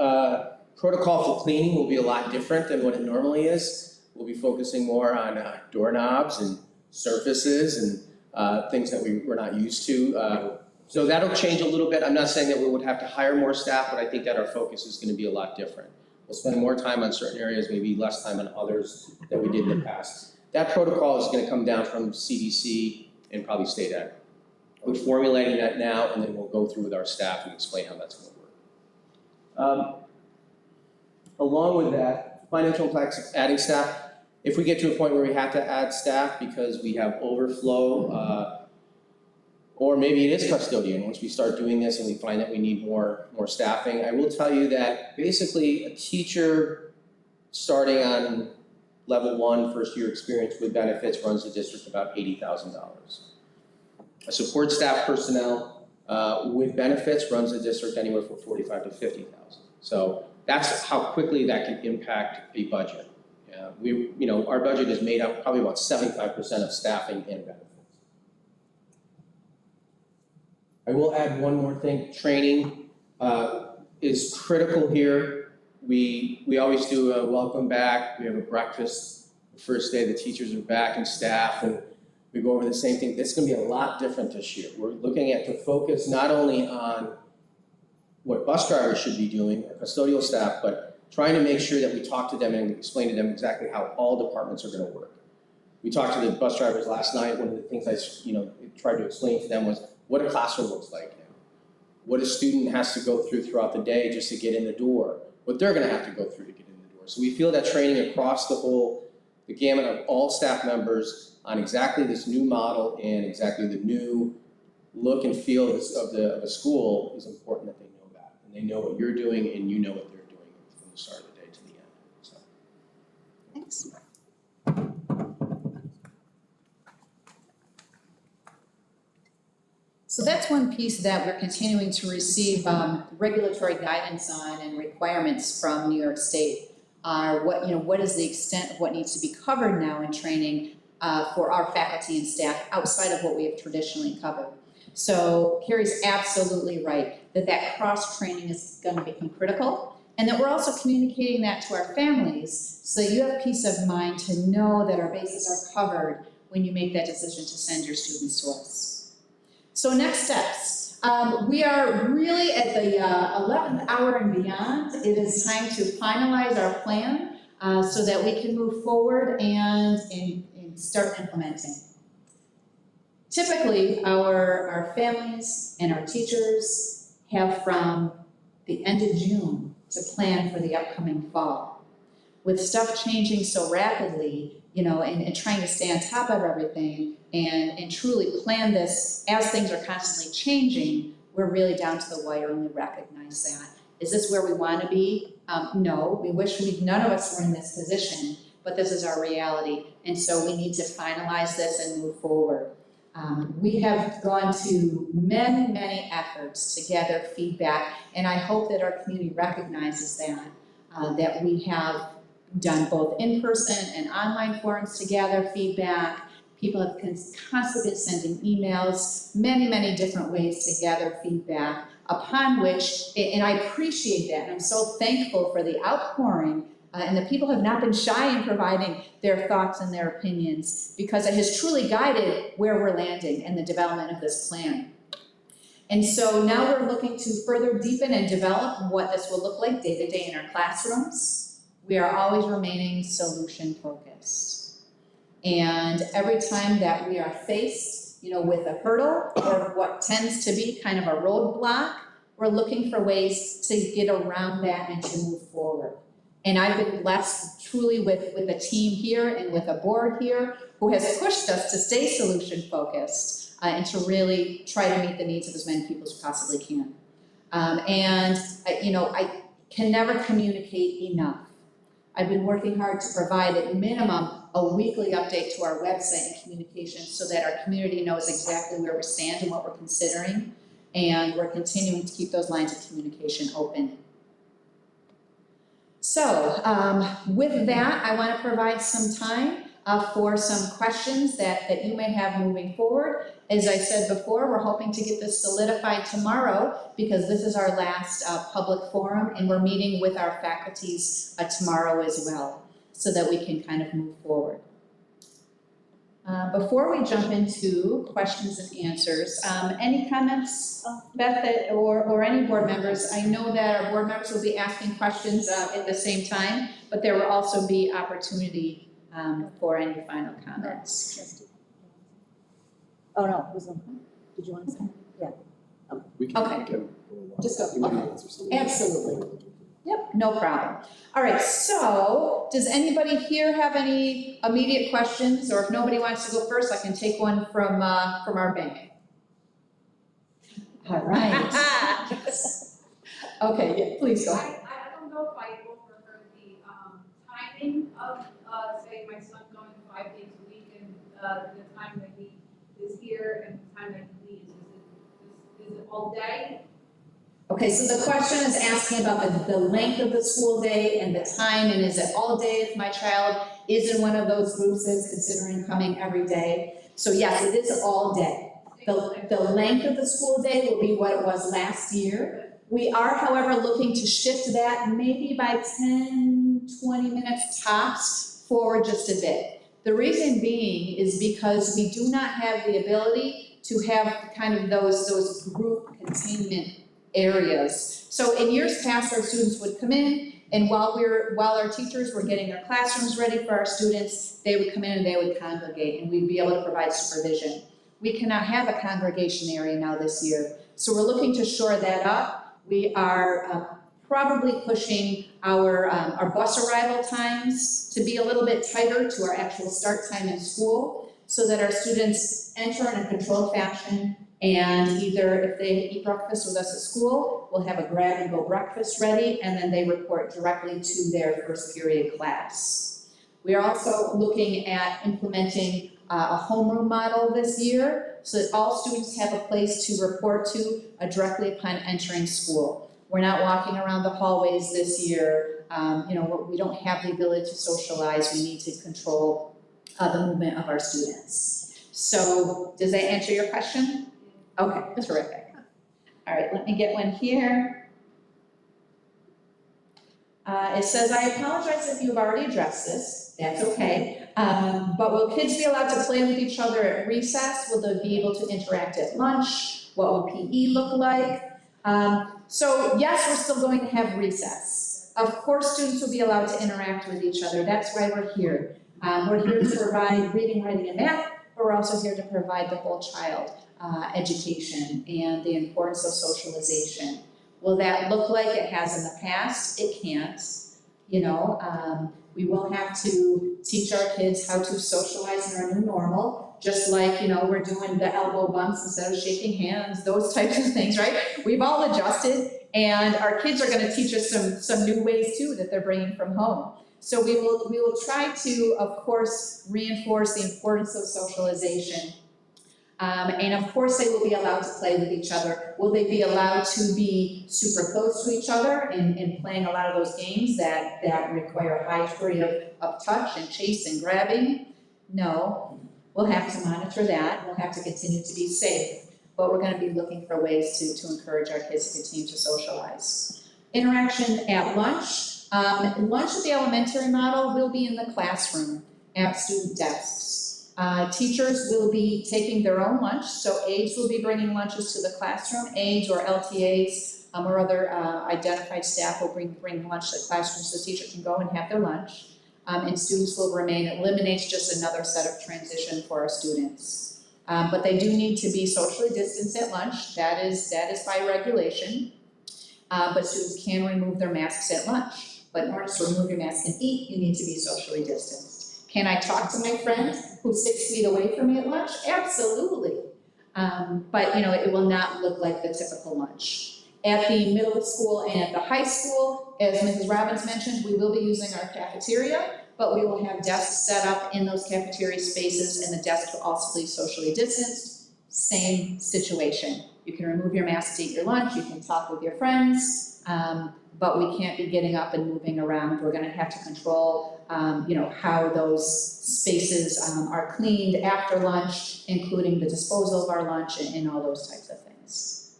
protocol for cleaning will be a lot different than what it normally is. We'll be focusing more on doorknobs and surfaces and things that we're not used to. So that'll change a little bit. I'm not saying that we would have to hire more staff, but I think that our focus is going to be a lot different. We'll spend more time on certain areas, maybe less time on others than we did in the past. That protocol is going to come down from CDC and probably state ed. We're formulating that now, and then we'll go through with our staff and explain how that's going to work. Along with that, financial impacts of adding staff. If we get to a point where we have to add staff because we have overflow Or maybe it is custodian, once we start doing this and we find that we need more staffing. I will tell you that basically a teacher starting on level 1, first year experience with benefits runs the district about $80,000. A support staff personnel with benefits runs the district anywhere from $45,000 to $50,000. So that's how quickly that can impact a budget. Our budget is made up probably about 75% of staffing and benefits. I will add one more thing. Training is critical here. We always do a welcome back. We have a breakfast the first day the teachers are back and staff, and we go over the same thing. It's going to be a lot different this year. We're looking at to focus not only on what bus drivers should be doing, or custodial staff, but trying to make sure that we talk to them and explain to them exactly how all departments are going to work. We talked to the bus drivers last night. One of the things I tried to explain to them was what a classroom looks like now, what a student has to go through throughout the day just to get in the door, what they're going to have to go through to get in the door. So we feel that training across the gamut of all staff members on exactly this new model and exactly the new look and feel of the school is important that they know that. And they know what you're doing and you know what they're doing from the start of the day to the end. So. Thanks. So that's one piece that we're continuing to receive regulatory guidance on and requirements from New York State. What is the extent of what needs to be covered now in training for our faculty and staff outside of what we have traditionally covered. So Carrie's absolutely right that cross-training is going to become critical, and that we're also communicating that to our families so that you have peace of mind to know that our bases are covered when you make that decision to send your students to us. So next steps. We are really at the 11th hour and beyond. It is time to finalize our plan so that we can move forward and start implementing. Typically, our families and our teachers have from the end of June to plan for the upcoming fall. With stuff changing so rapidly, and trying to stay on top of everything and truly plan this as things are constantly changing, we're really down to the wire and we recognize that. Is this where we want to be? No, we wish none of us were in this position, but this is our reality. And so we need to finalize this and move forward. We have gone to many, many efforts to gather feedback, and I hope that our community recognizes that we have done both in-person and online forums to gather feedback. People have constantly been sending emails, many, many different ways to gather feedback, upon which, and I appreciate that, and I'm so thankful for the outpouring, and the people have not been shy in providing their thoughts and their opinions, because it has truly guided where we're landing in the development of this plan. And so now we're looking to further deepen and develop what this will look like day to day in our classrooms. We are always remaining solution focused. And every time that we are faced, with a hurdle or what tends to be kind of a roadblock, we're looking for ways to get around that and to move forward. And I've been blessed truly with a team here and with a board here who has pushed us to stay solution focused and to really try to meet the needs of as many people as possibly can. I can never communicate enough. I've been working hard to provide at minimum a weekly update to our website and communication so that our community knows exactly where we stand and what we're considering, and we're continuing to keep those lines of communication open. So with that, I want to provide some time for some questions that you may have moving forward. As I said before, we're hoping to get this solidified tomorrow because this is our last public forum, and we're meeting with our faculties tomorrow as well so that we can kind of move forward. Before we jump into questions and answers, any comments, Beth, or any board members? I know that our board members will be asking questions at the same time, but there will also be opportunity for any final comments. Oh, no, did you want to say? Yeah. We can, Okay. Just go. Okay. Absolutely. Yep, no problem. All right, so does anybody here have any immediate questions, or if nobody wants to go first, I can take one from our bank. All right. Okay, yeah, please go. I don't know if I overheard the timing of, say, my son going 5 days a week and the time that he is here and the time that he leaves. Is it all day? Okay, so the question is asking about the length of the school day and the time, and is it all day if my child is in one of those groups is considering coming every day? So yes, it is all day. The length of the school day will be what it was last year. We are, however, looking to shift that maybe by 10, 20 minutes tops forward just a bit. The reason being is because we do not have the ability to have kind of those group containment areas. So in years past, our students would come in, and while our teachers were getting their classrooms ready for our students, they would come in and they would congregate, and we'd be able to provide supervision. We cannot have a congregation area now this year, so we're looking to shore that up. We are probably pushing our bus arrival times to be a little bit tighter to our actual start time in school, so that our students enter in a controlled fashion, and either if they eat breakfast with us at school, we'll have a grab-and-go breakfast ready, and then they report directly to their first period class. We are also looking at implementing a homeroom model this year, so that all students have a place to report to directly upon entering school. We're not walking around the hallways this year. We don't have the ability to socialize. We need to control the movement of our students. So does that answer your question? Okay, terrific. All right, let me get one here. It says, I apologize if you've already addressed this. That's okay. But will kids be allowed to play with each other at recess? Will they be able to interact at lunch? What will PE look like? So yes, we're still going to have recess. Of course, students will be allowed to interact with each other. That's why we're here. We're here to provide reading, writing, and math, but we're also here to provide the whole child education and the importance of socialization. Will that look like it has in the past? It can't. We will have to teach our kids how to socialize in our new normal, just like, we're doing the elbow bumps instead of shaking hands, those types of things, right? We've all adjusted, and our kids are gonna teach us some new ways too that they're bringing from home. So we will try to, of course, reinforce the importance of socialization. And of course, they will be allowed to play with each other. Will they be allowed to be super close to each other and playing a lot of those games that require a high degree of touch and chase and grabbing? No. We'll have to monitor that. We'll have to continue to be safe. But we're going to be looking for ways to encourage our kids to continue to socialize. Interaction at lunch. Lunch at the elementary model will be in the classroom at student desks. Teachers will be taking their own lunch, so aides will be bringing lunches to the classroom. Aides or LTAs or other identified staff will bring lunch to the classroom so the teacher can go and have their lunch. And students will remain. It eliminates just another set of transition for our students. But they do need to be socially distanced at lunch. That is by regulation. But students can remove their masks at lunch. But in order to remove your mask and eat, you need to be socially distanced. Can I talk to my friend who's 6 feet away from me at lunch? Absolutely. But it will not look like the typical lunch. At the middle school and at the high school, as Mrs. Robbins mentioned, we will be using our cafeteria, but we will have desks set up in those cafeteria spaces, and the desks will also be socially distanced. Same situation. You can remove your mask to eat your lunch, you can talk with your friends, but we can't be getting up and moving around. We're gonna have to control how those spaces are cleaned after lunch, including the disposal of our lunch and all those types of things.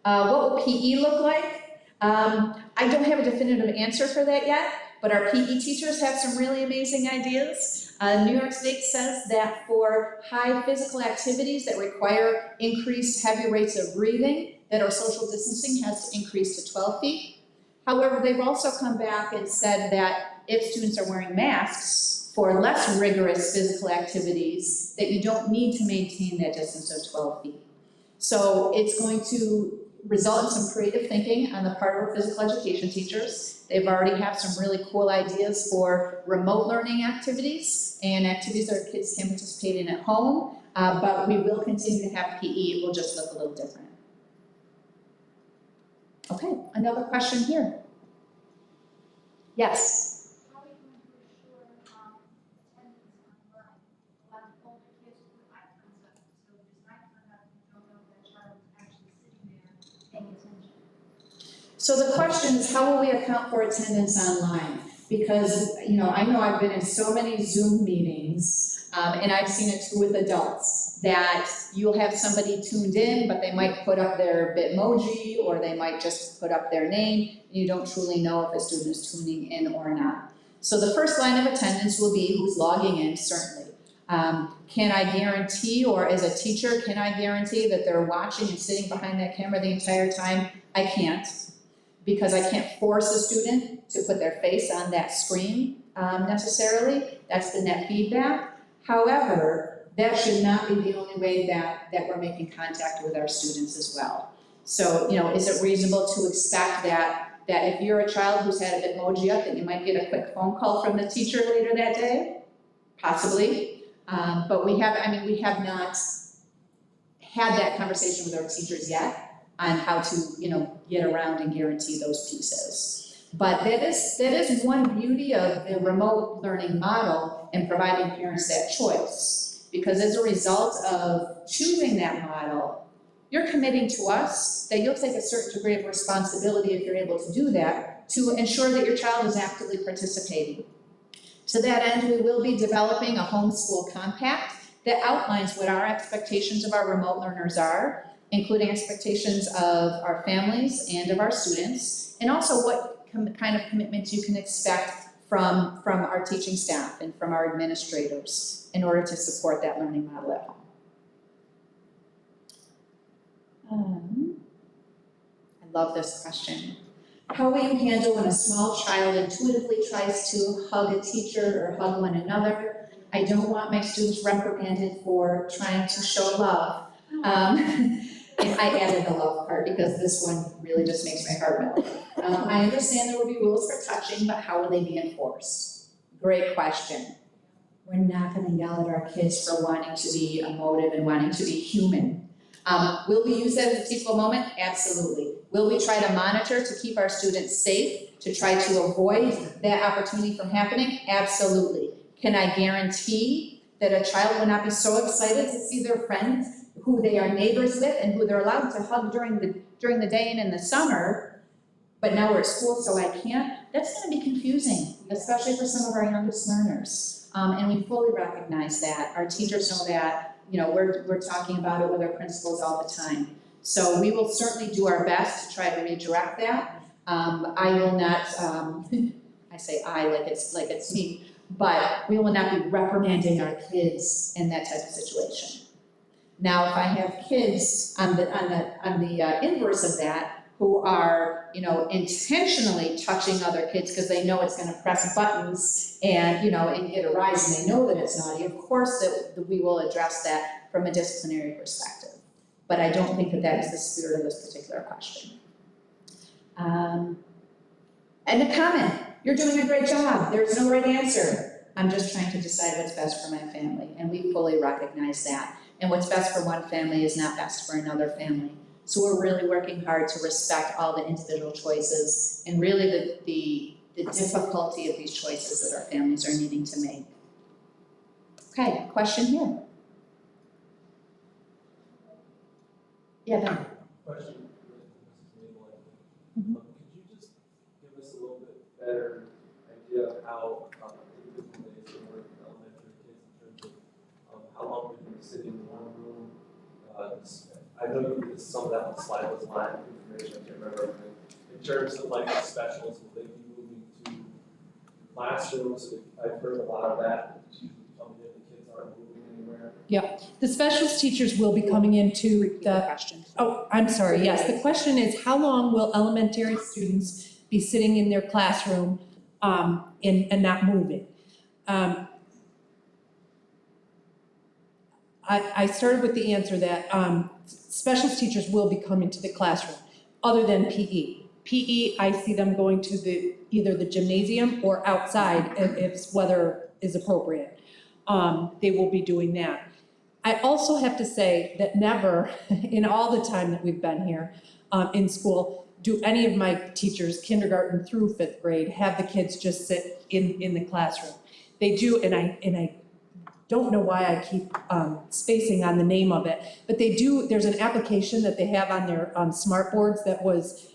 What will PE look like? I don't have a definitive answer for that yet, but our PE teachers have some really amazing ideas. New York State says that for high physical activities that require increased heavy rates of breathing, that our social distancing has to increase to 12 feet. However, they've also come back and said that if students are wearing masks for less rigorous physical activities, that you don't need to maintain that distance of 12 feet. So it's going to result in some creative thinking on the part of our physical education teachers. They've already have some really cool ideas for remote learning activities and activities that our kids can participate in at home, but we will continue to have PE. It will just look a little different. Okay, another question here. Yes? How are you going to assure attendance online? A lot of older kids put icons up, so if there's an icon up, you don't know if that child is actually sitting there paying attention. So the question is, how will we account for attendance online? Because, I know I've been in so many Zoom meetings, and I've seen it too with adults, that you'll have somebody tuned in, but they might put up their Bitmoji, or they might just put up their name, and you don't truly know if a student is tuning in or not. So the first line of attendance will be who's logging in, certainly. Can I guarantee, or as a teacher, can I guarantee that they're watching and sitting behind that camera the entire time? I can't, because I can't force a student to put their face on that screen necessarily. That's the net feedback. However, that should not be the only way that we're making contact with our students as well. So, is it reasonable to expect that if you're a child who's had a Bitmoji up, that you might get a quick phone call from the teacher later that day? Possibly. But we have not had that conversation with our teachers yet on how to, get around and guarantee those pieces. But that is one beauty of the remote learning model and providing parents that choice. Because as a result of choosing that model, you're committing to us that you'll take a certain degree of responsibility, if you're able to do that, to ensure that your child is actively participating. To that end, we will be developing a homeschool compact that outlines what our expectations of our remote learners are, including expectations of our families and of our students, and also what kind of commitments you can expect from our teaching staff and from our administrators in order to support that learning model at home. I love this question. How will you handle when a small child intuitively tries to hug a teacher or hug one another? I don't want my students reprimanded for trying to show love. I added the love part because this one really just makes my heart melt. I understand there will be rules for touching, but how will they be enforced? Great question. We're not going to yell at our kids for wanting to be emotive and wanting to be human. Will we use that as a teachable moment? Absolutely. Will we try to monitor to keep our students safe, to try to avoid that opportunity from happening? Absolutely. Can I guarantee that a child will not be so excited to see their friends who they are neighbors with and who they're allowed to hug during the day and in the summer, but now we're at school so I can't? That's going to be confusing, especially for some of our youngest learners. And we fully recognize that. Our teachers know that. We're talking about it with our principals all the time. So we will certainly do our best to try to redirect that. I will not, I say I like it's me, but we will not be reprimanding our kids in that type of situation. Now, if I have kids on the inverse of that, who are, intentionally touching other kids because they know it's going to press buttons and, and get a rise, and they know that it's naughty, of course that we will address that from a disciplinary perspective. But I don't think that is the spirit of this particular question. And a comment, you're doing a great job. There's no right answer. I'm just trying to decide what's best for my family, and we fully recognize that. And what's best for one family is not best for another family. So we're really working hard to respect all the individual choices and really the difficulty of these choices that our families are needing to make. Okay, question here. Yeah, Ben. Question for Mrs. Mabel. Could you just give us a little bit better idea of how individual days can work with elementary kids in terms of how long we can be sitting in one room? I know you did some of that on the slide was live information, I can't remember. In terms of like the specials, will they be moving to classrooms? I've heard a lot of that. It's usually coming in, the kids aren't moving anywhere. Yeah, the specialist teachers will be coming into Repeat the the, question. oh, I'm sorry, yes, the question is, how long will elementary students be sitting in their classroom and not moving? I started with the answer that specialist teachers will be coming to the classroom, other than PE. PE, I see them going to either the gymnasium or outside if weather is appropriate. They will be doing that. I also have to say that never, in all the time that we've been here in school, do any of my teachers, kindergarten through 5th grade, have the kids just sit in the classroom. They do, and I don't know why I keep spacing on the name of it, but they do, there's an application that they have on their smart boards that was,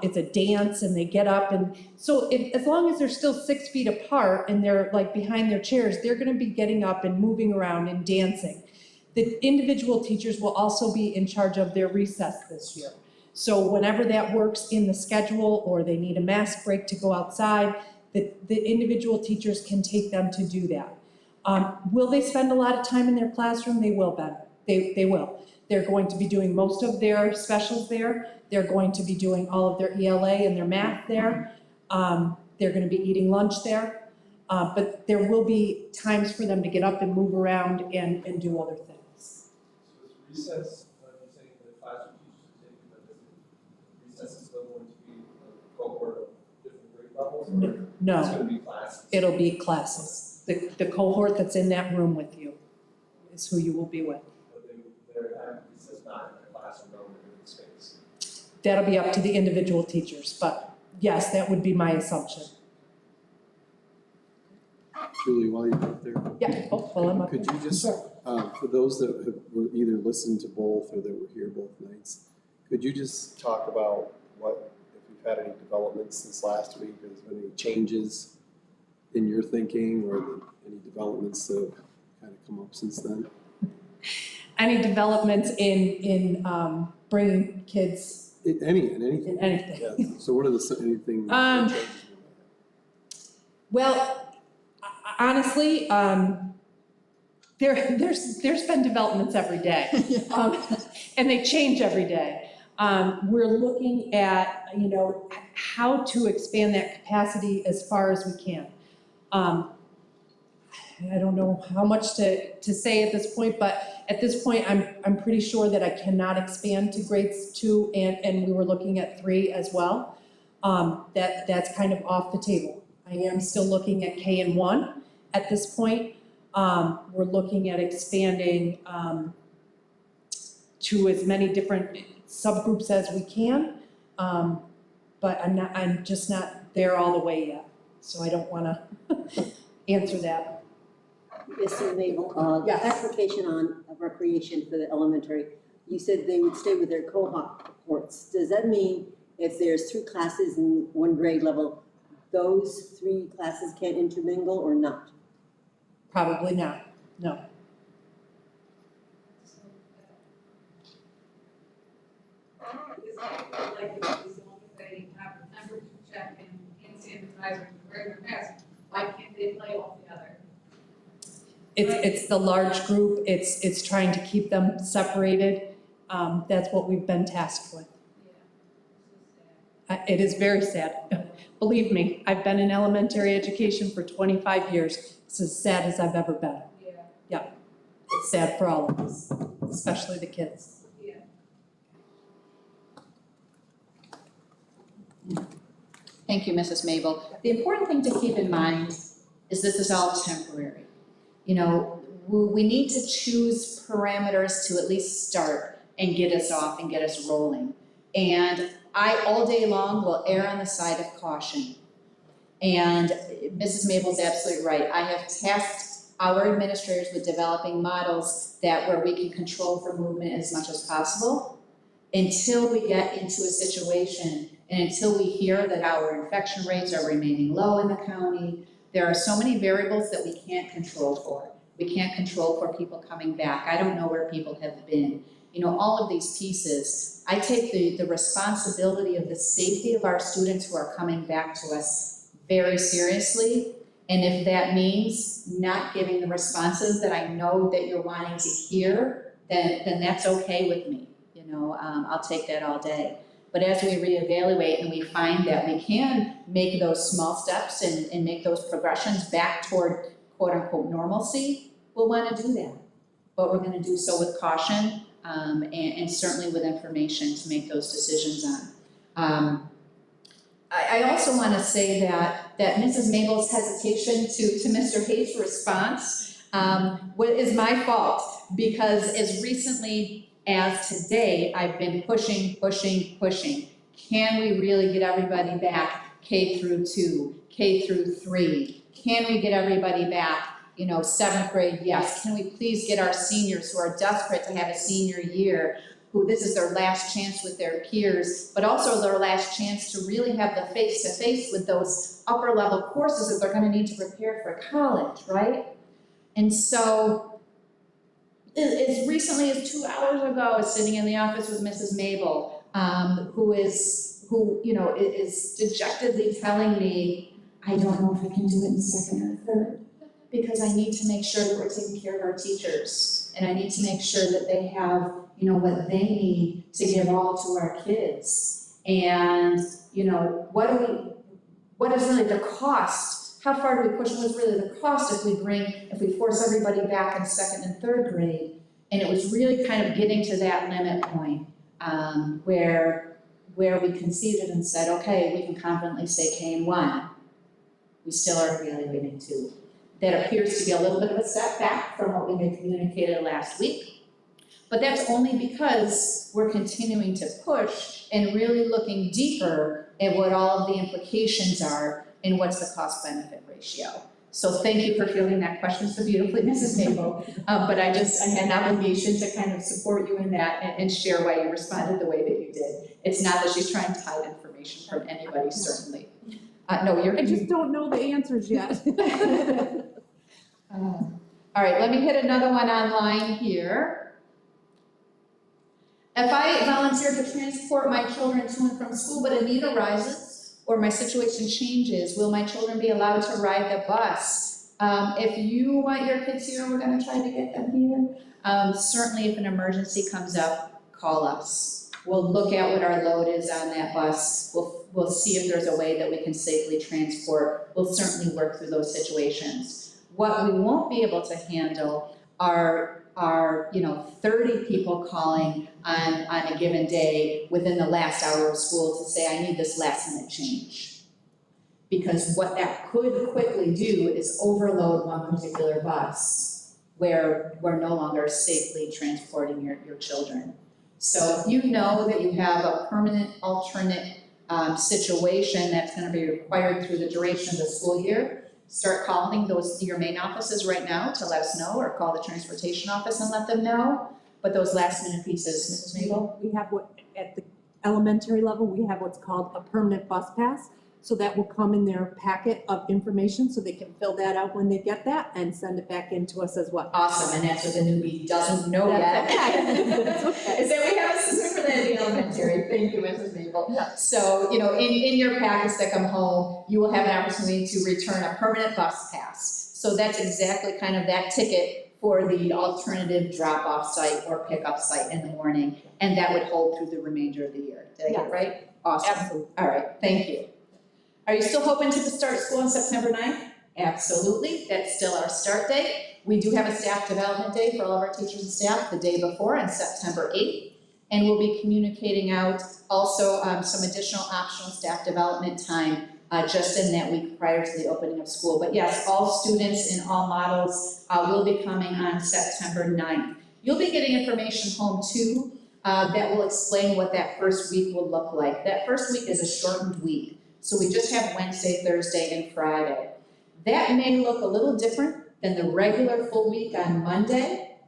it's a dance, and they get up, and so as long as they're still 6 feet apart and they're like behind their chairs, they're gonna be getting up and moving around and dancing. The individual teachers will also be in charge of their recess this year. So whenever that works in the schedule, or they need a mask break to go outside, the individual teachers can take them to do that. Will they spend a lot of time in their classroom? They will, Ben. They will. They're going to be doing most of their specials there. They're going to be doing all of their ELA and their math there. They're going to be eating lunch there. But there will be times for them to get up and move around and do other things. So is recess, you're saying the classroom teachers are taking, but recess is still going to be a cohort of different grade levels? Or it's No, going to be classes? it'll be classes. The cohort that's in that room with you is who you will be with. But they're having recess not in a classroom, no, in space. That'll be up to the individual teachers, but yes, that would be my assumption. Julie, while you're up there, Yeah, oh, well, I'm up could there. you just, Sure. for those that were either listened to both or that were here both nights, could you just talk about what, if you've had any developments since last week, or there's been any changes in your thinking, or any developments that have kind of come up since then? Any developments in bringing kids Anything. in anything? Yeah. So what are anything? Changes? Well, honestly, there's been developments every day, and they change every day. We're looking at, how to expand that capacity as far as we can. I don't know how much to say at this point, but at this point, I'm pretty sure that I cannot expand to grades 2, and we were looking at 3 as well. That's kind of off the table. I am still looking at K and 1 at this point. We're looking at expanding to as many different subgroups as we can, but I'm just not there all the way yet, so I don't want to answer that. Mrs. Mabel, the Yes. application on recreation for the elementary, you said they would stay with their cohorts. Does that mean if there's 3 classes in one grade level, those 3 classes can't intermingle or not? Probably not, no. Is it like as long as they have a temperature check and hand sanitizer and wear their mask, why can't they play all together? It's the large group, it's trying to keep them separated. That's what we've been tasked with. Yeah. It is very sad. Believe me, I've been in elementary education for 25 years. It's as sad as I've ever been. Yeah. It's sad for all of us, especially the kids. Yeah. Thank you, Mrs. Mabel. The important thing to keep in mind is this is all temporary. We need to choose parameters to at least start and get us off and get us rolling. And I, all day long, will err on the side of caution. And Mrs. Mabel's absolutely right. I have tasked our administrators with developing models where we can control for movement as much as possible until we get into a situation and until we hear that our infection rates are remaining low in the county. There are so many variables that we can't control for. We can't control for people coming back. I don't know where people have been. All of these pieces. I take the responsibility of the safety of our students who are coming back to us very seriously. And if that means not giving the responses that I know that you're wanting to hear, then that's okay with me. I'll take that all day. But as we reevaluate and we find that we can make those small steps and make those progressions back toward quote unquote normalcy, we'll want to do that. But we're going to do so with caution and certainly with information to make those decisions on. I also want to say that Mrs. Mabel's hesitation to Mr. Hayes' response is my fault, because as recently as today, I've been pushing, Can we really get everybody back K through 2, K through 3? Can we get everybody back, 7th grade? Yes. Can we please get our seniors who are desperate to have a senior year, who this is their last chance with their peers, but also their last chance to really have the face-to-face with those upper level courses that they're gonna need to prepare for college, right? And so, as recently as 2 hours ago, I was sitting in the office with Mrs. Mabel, who is dejectedly telling me, I don't know if I can do it in second or third, because I need to make sure that we're taking care of our teachers, and I need to make sure that they have, what they need to give all to our kids. And, what is really the cost? How far do we push? What's really the cost if we force everybody back in second and third grade? And it was really kind of getting to that limit point, where we conceded and said, okay, we can confidently say K and 1. We still are evaluating 2. That appears to be a little bit of a step back from what we had communicated last week. But that's only because we're continuing to push and really looking deeper at what all of the implications are and what's the cost-benefit ratio. So thank you for fielding that question so beautifully, Mrs. Mabel. But I had an obligation to kind of support you in that and share why you responded the way that you did. It's not that she's trying to hide information from anybody, certainly. No, I just don't know the answers yet. All right, let me hit another one online here. If I volunteer to transport my children to and from school, but a need arises or my situation changes, will my children be allowed to ride the bus? If you want your kids here, we're gonna try to get them here. Certainly if an emergency comes up, call us. We'll look at what our load is on that bus. We'll see if there's a way that we can safely transport. We'll certainly work through those situations. What we won't be able to handle are 30 people calling on a given day within the last hour of school to say, I need this last minute change. Because what that could quickly do is overload one particular bus where we're no longer safely transporting your children. So if you know that you have a permanent alternate situation that's gonna be required through the duration of the school year, start calling your main offices right now to let us know, or call the transportation office and let them know. But those last minute pieces, Mrs. Mabel? We have at the elementary level, we have what's called a permanent bus pass. So that will come in their packet of information, so they can fill that out when they get that and send it back in to us as well. Awesome, and that's what the newbie doesn't know yet. That's okay. Is that we have a system for that in the elementary. Thank you, Mrs. Mabel. Yeah. So, in your packets that come home, you will have an opportunity to return a permanent bus pass. So that's exactly kind of that ticket for the alternative drop-off site or pickup site in the morning, and that would hold through the remainder of the year. Did I get it right? Awesome. Absolutely. All right, thank you. Are you still hoping to start school on September 9th? Absolutely, that's still our start date. We do have a staff development day for all of our teachers and staff the day before on September 8th. And we'll be communicating out also some additional optional staff development time just in that week prior to the opening of school. But yes, all students in all models will be coming on September 9th. You'll be getting information home too that will explain what that first week will look like. That first week is a shortened week. So we just have Wednesday, Thursday, and Friday. That may look a little different than the regular full week on Monday.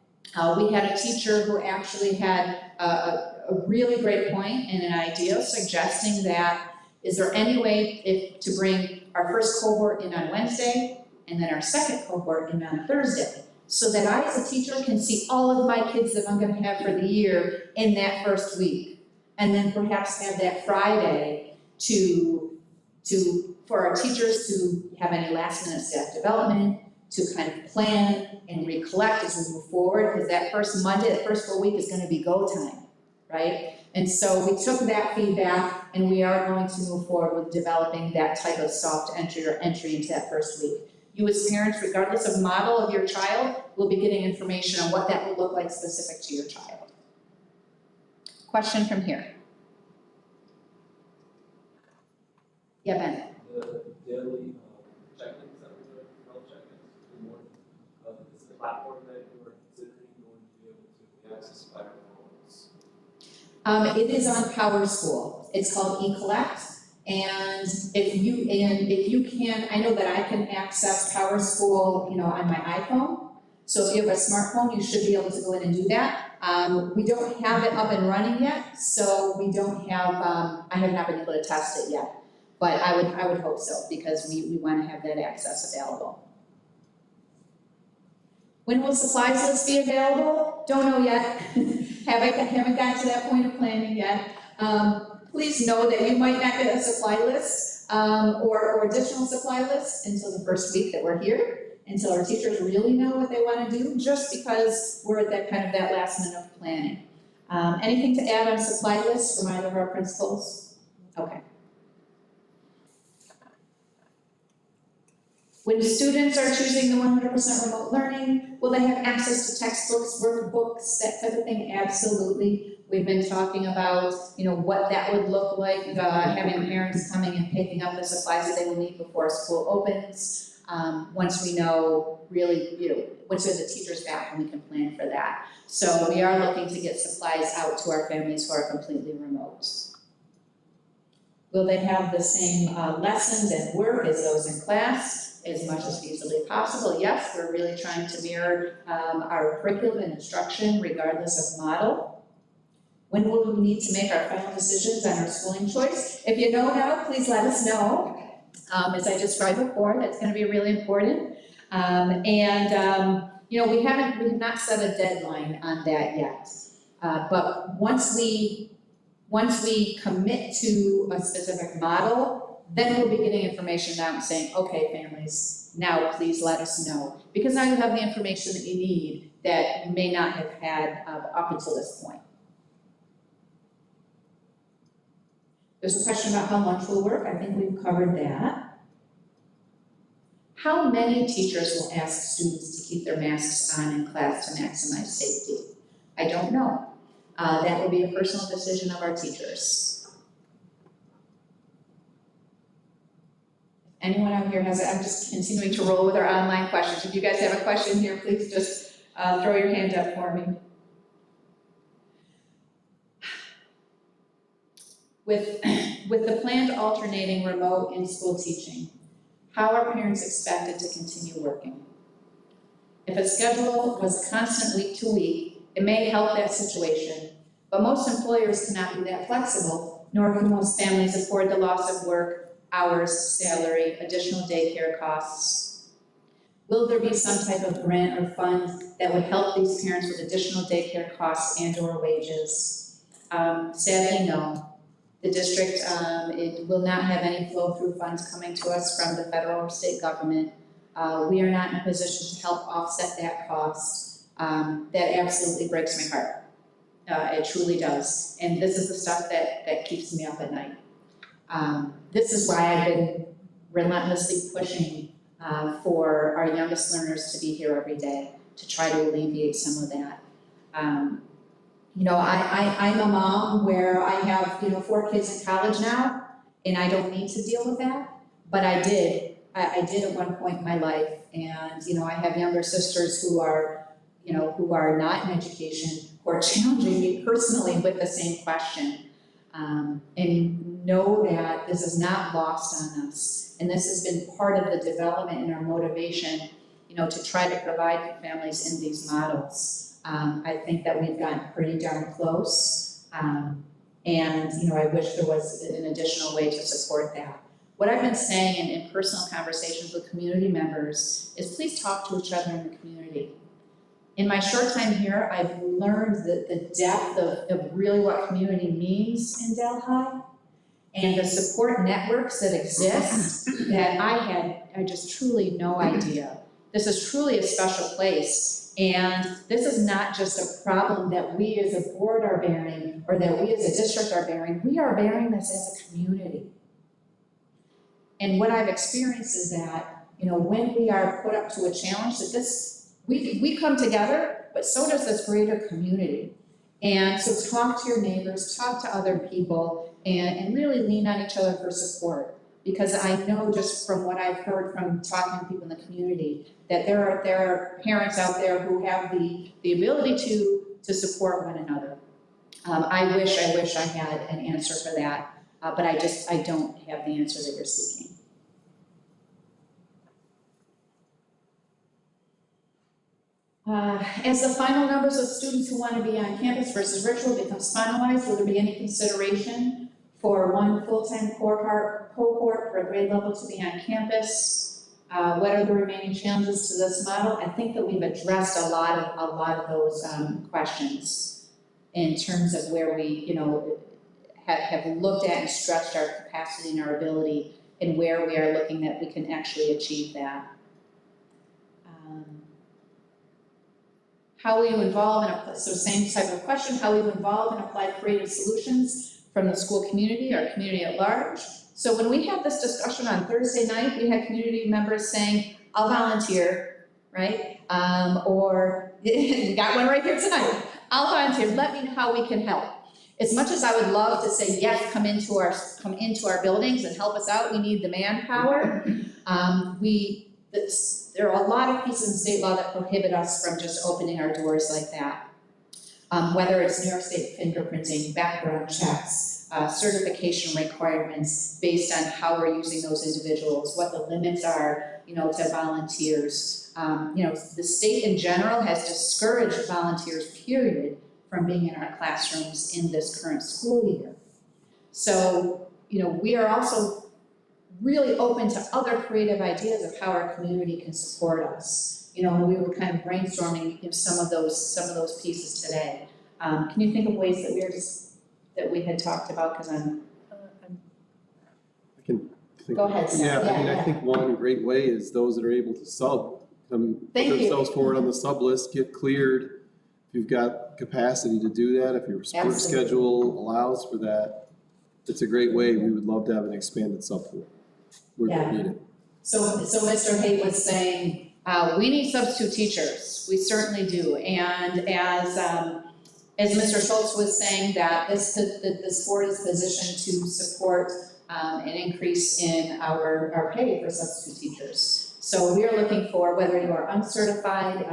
We had a teacher who actually had a really great point and an idea suggesting that, is there any way to bring our first cohort in on Wednesday and then our second cohort in on Thursday, so that I as a teacher can see all of my kids that I'm gonna have for the year in that first week, and then perhaps have that Friday for our teachers to have any last minute staff development, to kind of plan and recollect as we move forward, because that first Monday, that first full week is gonna be go time, right? And so we took that feedback and we are going to move forward with developing that type of soft entry or entry into that first week. You as parents, regardless of model of your child, will be getting information on what that will look like specific to your child. Question from here. Yeah, Ben. The daily check-ins that we're doing, health check-ins in the morning, is the platform that you are considering going to be able to be accessed by our phones? It is on Power School. It's called eCollect. And if you can, I know that I can access Power School, on my iPhone. So if you have a smartphone, you should be able to go in and do that. We don't have it up and running yet, so we don't have, I have not been able to test it yet. But I would hope so, because we want to have that access available. When will supplies list be available? Don't know yet. Haven't gotten to that point of planning yet. Please know that you might not get a supply list or additional supply list until the first week that we're here, until our teachers really know what they want to do, just because we're at that last minute of planning. Anything to add on supply lists from either of our principals? Okay. When students are choosing the 100% remote learning, will they have access to textbooks, workbooks, that type of thing? Absolutely. We've been talking about, what that would look like, having parents coming and picking up the supplies that they will need before school opens. Once we know really, once we have the teachers back, and we can plan for that. So we are looking to get supplies out to our families who are completely remote. Will they have the same lessons and work as those in class? As much as feasibly possible, yes. We're really trying to mirror our curriculum and instruction regardless of model. When will we need to make our final decisions on our schooling choice? If you know now, please let us know. As I described before, that's going to be really important. We have not set a deadline on that yet. But once we commit to a specific model, then we'll be getting information out and saying, okay, families, now please let us know. Because now you have the information that you need that you may not have had up until this point. There's a question about how lunch will work. I think we've covered that. How many teachers will ask students to keep their masks on in class to maximize safety? I don't know. That will be a personal decision of our teachers. Anyone out here has, I'm just continuing to roll with our online questions. If you guys have a question here, please just throw your hand up for me. With the planned alternating remote in-school teaching, how are parents expected to continue working? If a schedule was constant week to week, it may help that situation, but most employers cannot be that flexible, nor can most families afford the loss of work, hours, salary, additional daycare costs. Will there be some type of grant or fund that would help these parents with additional daycare costs and/or wages? Sadly, no. The district, it will not have any flow-through funds coming to us from the federal or state government. We are not in a position to help offset that cost. That absolutely breaks my heart. It truly does. And this is the stuff that keeps me up at night. This is why I've been relentlessly pushing for our youngest learners to be here every day, to try to alleviate some of that. I'm a mom where I have, 4 kids in college now, and I don't need to deal with that, but I did. I did at one point in my life, and, I have younger sisters who are not in education, who are challenging me personally with the same question. And know that this is not lost on us, and this has been part of the development and our motivation, to try to provide for families in these models. I think that we've gotten pretty darn close, and I wish there was an additional way to support that. What I've been saying in personal conversations with community members is please talk to each other in the community. In my short time here, I've learned the depth of really what community means in Delhi, and the support networks that exist that I just truly no idea. This is truly a special place, and this is not just a problem that we as a board are bearing or that we as a district are bearing. We are bearing this as a community. And what I've experienced is that, when we are put up to a challenge, that we come together, but so does this greater community. And so talk to your neighbors, talk to other people, and really lean on each other for support. Because I know just from what I've heard from talking to people in the community, that there are parents out there who have the ability to support one another. I wish I had an answer for that, but I don't have the answer that you're seeking. As the final numbers of students who want to be on campus versus virtual becomes finalized, will there be any consideration for one full-time cohort per grade level to be on campus? What are the remaining challenges to this model? I think that we've addressed a lot of those questions in terms of where we, have looked at and stretched our capacity and our ability, and where we are looking that we can actually achieve that. How will you involve so same type of question, how will you involve and apply creative solutions from the school community or community at large? So when we had this discussion on Thursday night, we had community members saying, I'll volunteer, right? Or we got one right here tonight. I'll volunteer, let me know how we can help. As much as I would love to say, yes, come into our buildings and help us out, we need the manpower. There are a lot of pieces in state law that prohibit us from just opening our doors like that. Whether it's New York State fingerprinting, background checks, certification requirements based on how we're using those individuals, what the limits are, to volunteers. The state in general has discouraged volunteers, period, from being in our classrooms in this current school year. So, we are also really open to other creative ideas of how our community can support us. We were kind of brainstorming some of those pieces today. Can you think of ways that we had talked about? Because I can think. Go ahead, Sam. I think one great way is those that are able to put themselves forward on the sub list, get cleared. If you've got capacity to do that, if your sports schedule allows for that, it's a great way. We would love to have an expanded sub pool. We're going to need it. So Mr. Haight was saying, we need substitute teachers. We certainly do. And as Mr. Schultz was saying, that this board is positioned to support an increase in our pay for substitute teachers. So we are looking for, whether you are uncertified,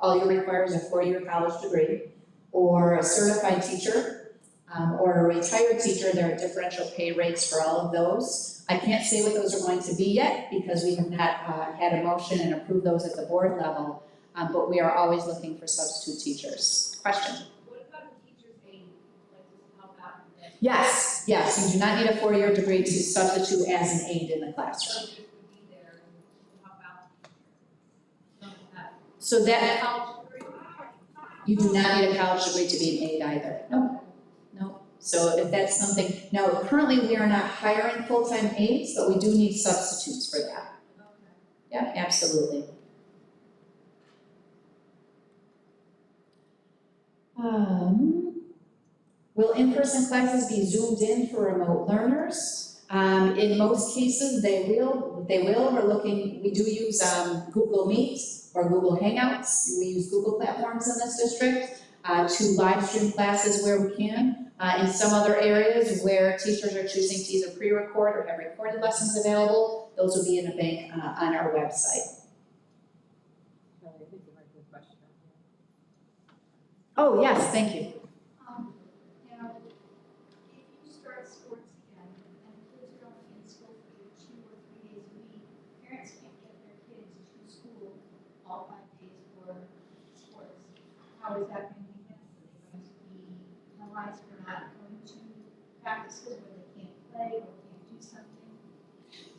all you require is a 4-year college degree, or a certified teacher, or a retired teacher. There are differential pay rates for all of those. I can't say what those are going to be yet because we have not had a motion and approved those at the board level, but we are always looking for substitute teachers. Question? What about a teacher's aide, like to help out? Yes, you do not need a 4-year degree to substitute as an aide in the classroom. Subject would be there to help out the teacher. So that, College degree? you do not need a college degree to be an aide either. No. So if that's something, now currently we are not hiring full-time aides, but we do need substitutes for that. Okay. Yeah, absolutely. Will in-person classes be zoomed in for remote learners? In most cases, they will. We do use Google Meet or Google Hangouts. We use Google platforms in this district to live stream classes where we can. In some other areas where teachers are choosing to either pre-record or have recorded lessons available, those will be in a bank on our website. Oh, yes, thank you. Now, if you start sports again and kids are going in school for 2 or 3 days a week, parents can't get their kids to school all 5 days for sports. How is that going to be handled? Are they going to be penalized for not going to practices where they can't play or can't do something?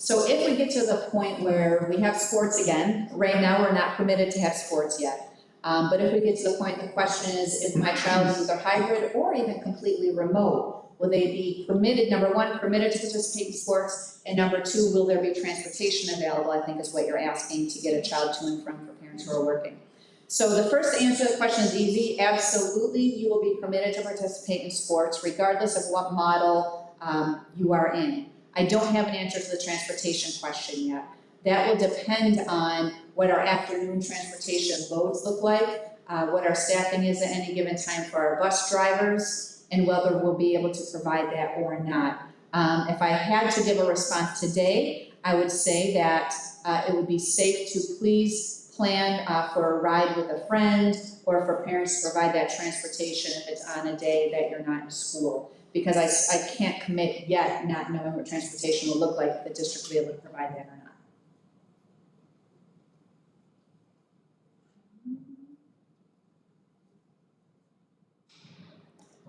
So if we get to the point where we have sports again, right now we're not permitted to have sports yet. But if we get to the point, the question is, if my child is either hybrid or even completely remote, will they be permitted, number one, permitted to participate in sports, and number two, will there be transportation available, I think is what you're asking, to get a child to and from for parents who are working. So the first answer to the question is easy. Absolutely, you will be permitted to participate in sports regardless of what model you are in. I don't have an answer to the transportation question yet. That will depend on what our afternoon transportation loads look like, what our staffing is at any given time for our bus drivers, and whether we'll be able to provide that or not. If I had to give a response today, I would say that it would be safe to please plan for a ride with a friend, or for parents to provide that transportation if it's on a day that you're not in school. Because I can't commit yet, not knowing what transportation will look like, if the district will be able to provide that or not.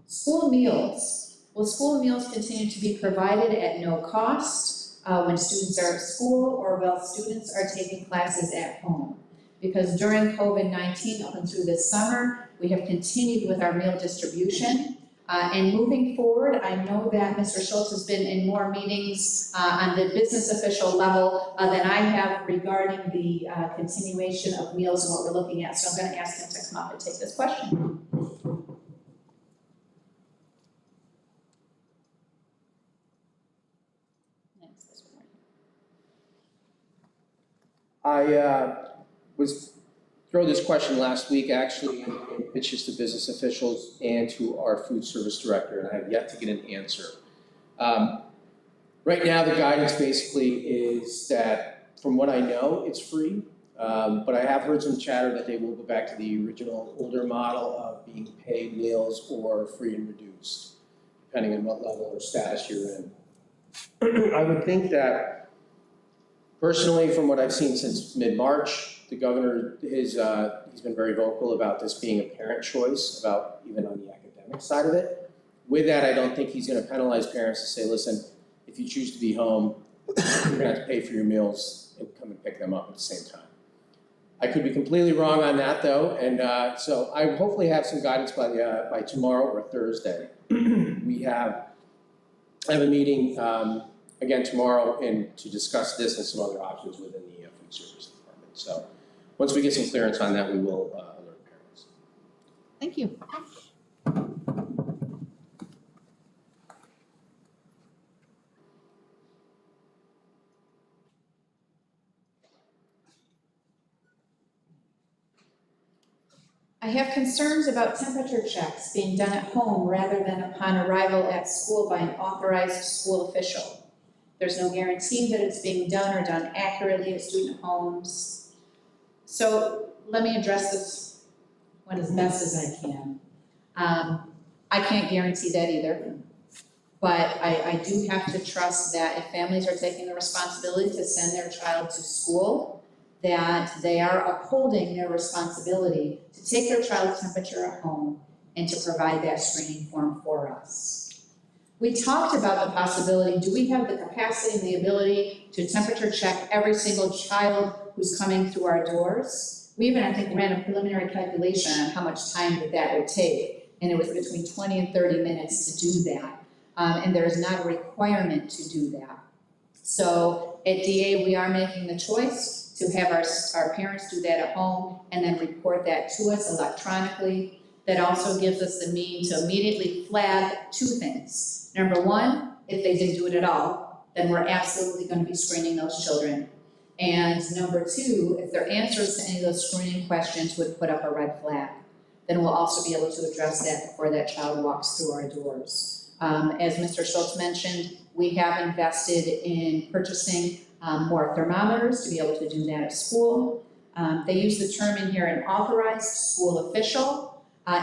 School meals. Will school meals continue to be provided at no cost when students are at school, or while students are taking classes at home? Because during COVID-19 up and through this summer, we have continued with our meal distribution. And moving forward, I know that Mr. Schultz has been in more meetings on the business official level than I have regarding the continuation of meals and what we're looking at. So I'm going to ask him to come up and take this question. I was thrown this question last week, actually, and pitched to business officials and to our food service director, and I have yet to get an answer. Right now, the guidance basically is that, from what I know, it's free, but I have heard some chatter that they will go back to the original older model of being paid meals or free and reduced, depending on what level or status you're in. I would think that, personally, from what I've seen since mid-March, the governor he's been very vocal about this being a parent choice, about even on the academic side of it. With that, I don't think he's going to penalize parents to say, listen, if you choose to be home, you're going to have to pay for your meals and come and pick them up at the same time. I could be completely wrong on that, though, and so I hopefully have some guidance by tomorrow or Thursday. I have a meeting again tomorrow to discuss this and some other options within the food service department. So once we get some clearance on that, we will alert parents. Thank you. I have concerns about temperature checks being done at home rather than upon arrival at school by an authorized school official. There's no guarantee that it's being done or done accurately at student homes. So let me address this one as best as I can. I can't guarantee that either, but I do have to trust that if families are taking the responsibility to send their child to school, that they are upholding their responsibility to take their child's temperature at home and to provide that screening form for us. We talked about the possibility, do we have the capacity and the ability to temperature check every single child who's coming through our doors? We even, I think, ran a preliminary calculation on how much time that would take, and it was between 20 and 30 minutes to do that. And there is not a requirement to do that. So at DA, we are making the choice to have our parents do that at home and then report that to us electronically. That also gives us the means to immediately flag two things. Number one, if they didn't do it at all, then we're absolutely going to be screening those children. And number two, if their answers to any of those screening questions would put up a red flag, then we'll also be able to address that before that child walks through our doors. As Mr. Schultz mentioned, we have invested in purchasing more thermometers to be able to do that at school. They use the term in here, an authorized school official.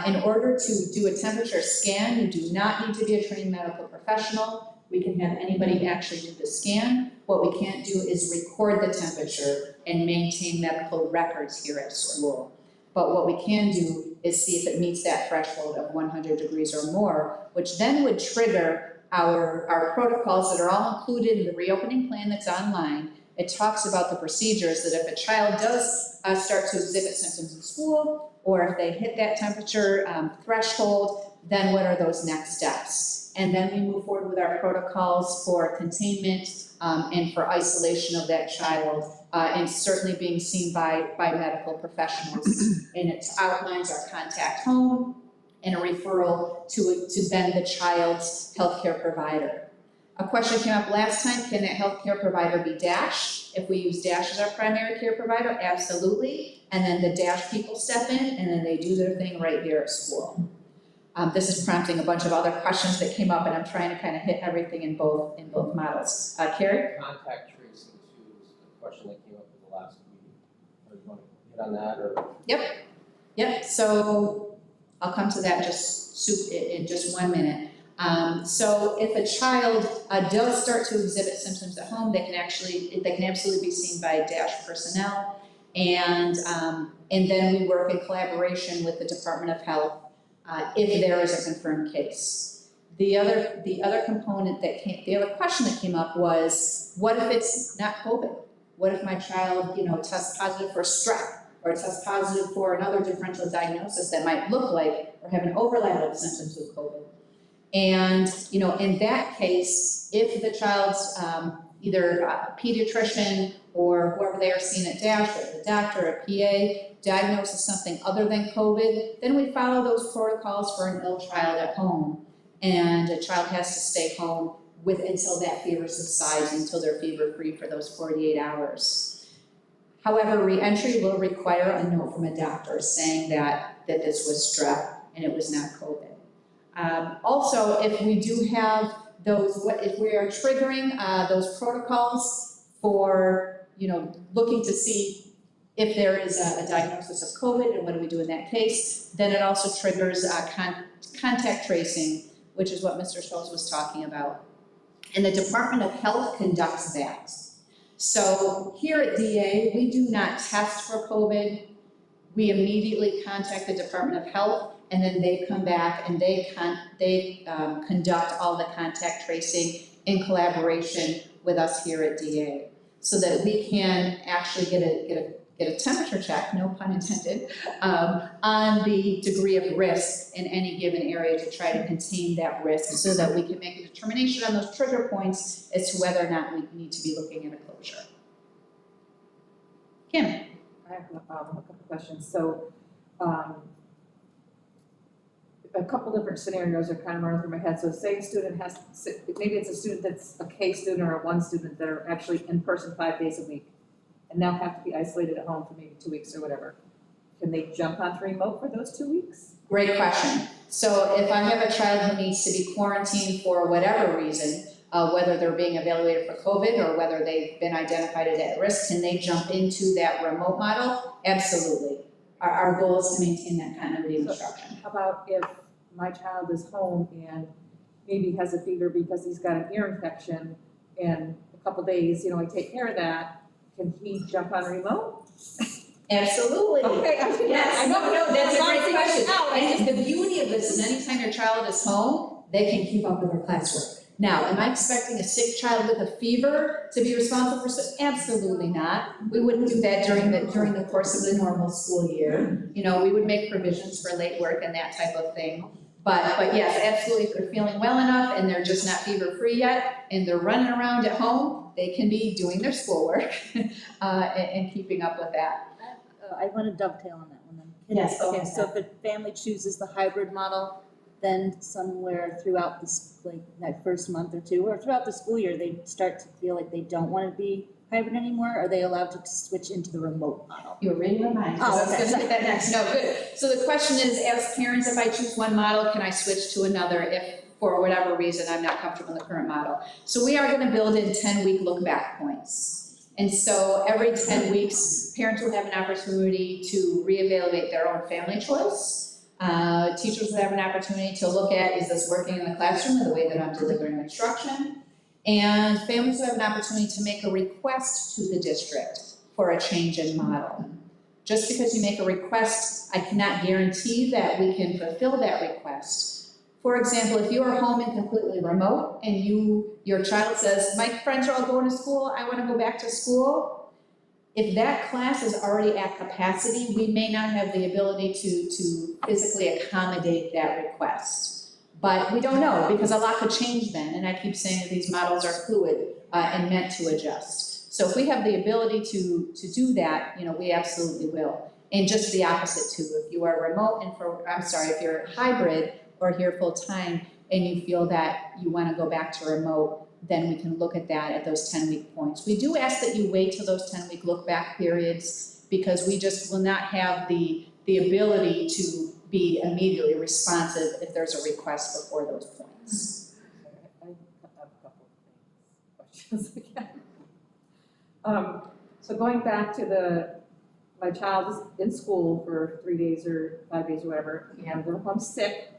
In order to do a temperature scan, you do not need to be a trained medical professional. We can have anybody actually do the scan. What we can't do is record the temperature and maintain medical records here at school. But what we can do is see if it meets that threshold of 100 degrees or more, which then would trigger our protocols that are all included in the reopening plan that's online. It talks about the procedures that if a child does start to exhibit symptoms in school, or if they hit that temperature threshold, then what are those next steps? And then we move forward with our protocols for containment and for isolation of that child, and certainly being seen by medical professionals. And it outlines our contact home and a referral to then the child's healthcare provider. A question came up last time, can that healthcare provider be DASH? If we use DASH as our primary care provider, absolutely. And then the DASH people step in and then they do their thing right here at school. This is prompting a bunch of other questions that came up, and I'm trying to kind of hit everything in both models. Carrie? Contact tracing too is a question that came up in the last meeting. Or you want to hit on that, or? Yep, so I'll come to that in just 1 minute. So if a child does start to exhibit symptoms at home, they can absolutely be seen by DASH personnel. And then we work in collaboration with the Department of Health if there is a confirmed case. The other question that came up was, what if it's not COVID? What if my child, tests positive for strep, or tests positive for another differential diagnosis that might look like or have an overlap of symptoms with COVID? And, in that case, if the child's either a pediatrician or whoever they are seeing at DASH, or the doctor, a PA, diagnoses something other than COVID, then we follow those protocols for an ill child at home. And a child has to stay home until that fever subsides, until they're fever-free for those 48 hours. However, re-entry will require a note from a doctor saying that this was strep and it was not COVID. Also, if we do have if we are triggering those protocols for, looking to see if there is a diagnosis of COVID and what do we do in that case, then it also triggers contact tracing, which is what Mr. Schultz was talking about. And the Department of Health conducts that. So here at DA, we do not test for COVID. We immediately contact the Department of Health, and then they come back and they conduct all the contact tracing in collaboration with us here at DA, so that we can actually get a temperature check, no pun intended, on the degree of risk in any given area to try to contain that risk, so that we can make a determination on those trigger points as to whether or not we need to be looking at a closure. Kim? I have a couple questions. So, a couple different scenarios are kind of running through my head. So say a student maybe it's a student that's a K student or a 1 student that are actually in person 5 days a week and now have to be isolated at home for maybe 2 weeks or whatever. Can they jump onto remote for those 2 weeks? Great question. So if I have a child who needs to be quarantined for whatever reason, whether they're being evaluated for COVID or whether they've been identified as at risk, can they jump into that remote model? Absolutely. Our goal is to maintain that continuity of instruction. How about if my child is home and maybe has a fever because he's got an ear infection and a couple days, I take care of that, can he jump on remote? Absolutely. Okay, Yes, no, that's a great question. Out. And the beauty of this is anytime your child is home, they can keep up with their classwork. Now, am I expecting a sick child with a fever to be responsible for? Absolutely not. We wouldn't do that during the course of the normal school year. We would make provisions for late work and that type of thing. But yes, absolutely, if they're feeling well enough and they're just not fever-free yet and they're running around at home, they can be doing their schoolwork and keeping up with that. I want to dovetail on that one then. Yes, go Okay, ahead. so if the family chooses the hybrid model, then somewhere throughout this, that first month or two, or throughout the school year, they start to feel like they don't want to be hybrid anymore? Are they allowed to switch into the remote model? You were reading my mind, because I was going to hit that next. No, good. So the question is, as parents, if I choose one model, can I switch to another if, for whatever reason, I'm not comfortable in the current model? So we are going to build in 10-week look-back points. And so every 10 weeks, parents will have an opportunity to reevaluate their own family choice. Teachers will have an opportunity to look at, is this working in the classroom in the way that I'm delivering instruction? And families will have an opportunity to make a request to the district for a change in model. Just because you make a request, I cannot guarantee that we can fulfill that request. For example, if you are home and completely remote and your child says, my friends are all going to school, I want to go back to school. If that class is already at capacity, we may not have the ability to physically accommodate that request. But we don't know, because a lot could change then, and I keep saying that these models are fluid and meant to adjust. So if we have the ability to do that, we absolutely will. And just the opposite too, if you are remote if you're hybrid or here full-time and you feel that you want to go back to remote, then we can look at that at those 10-week points. We do ask that you wait till those 10-week look-back periods, because we just will not have the ability to be immediately responsive if there's a request before those points. I have a couple of questions again. So going back to my child is in school for 3 days or 5 days or whatever, and they're home sick,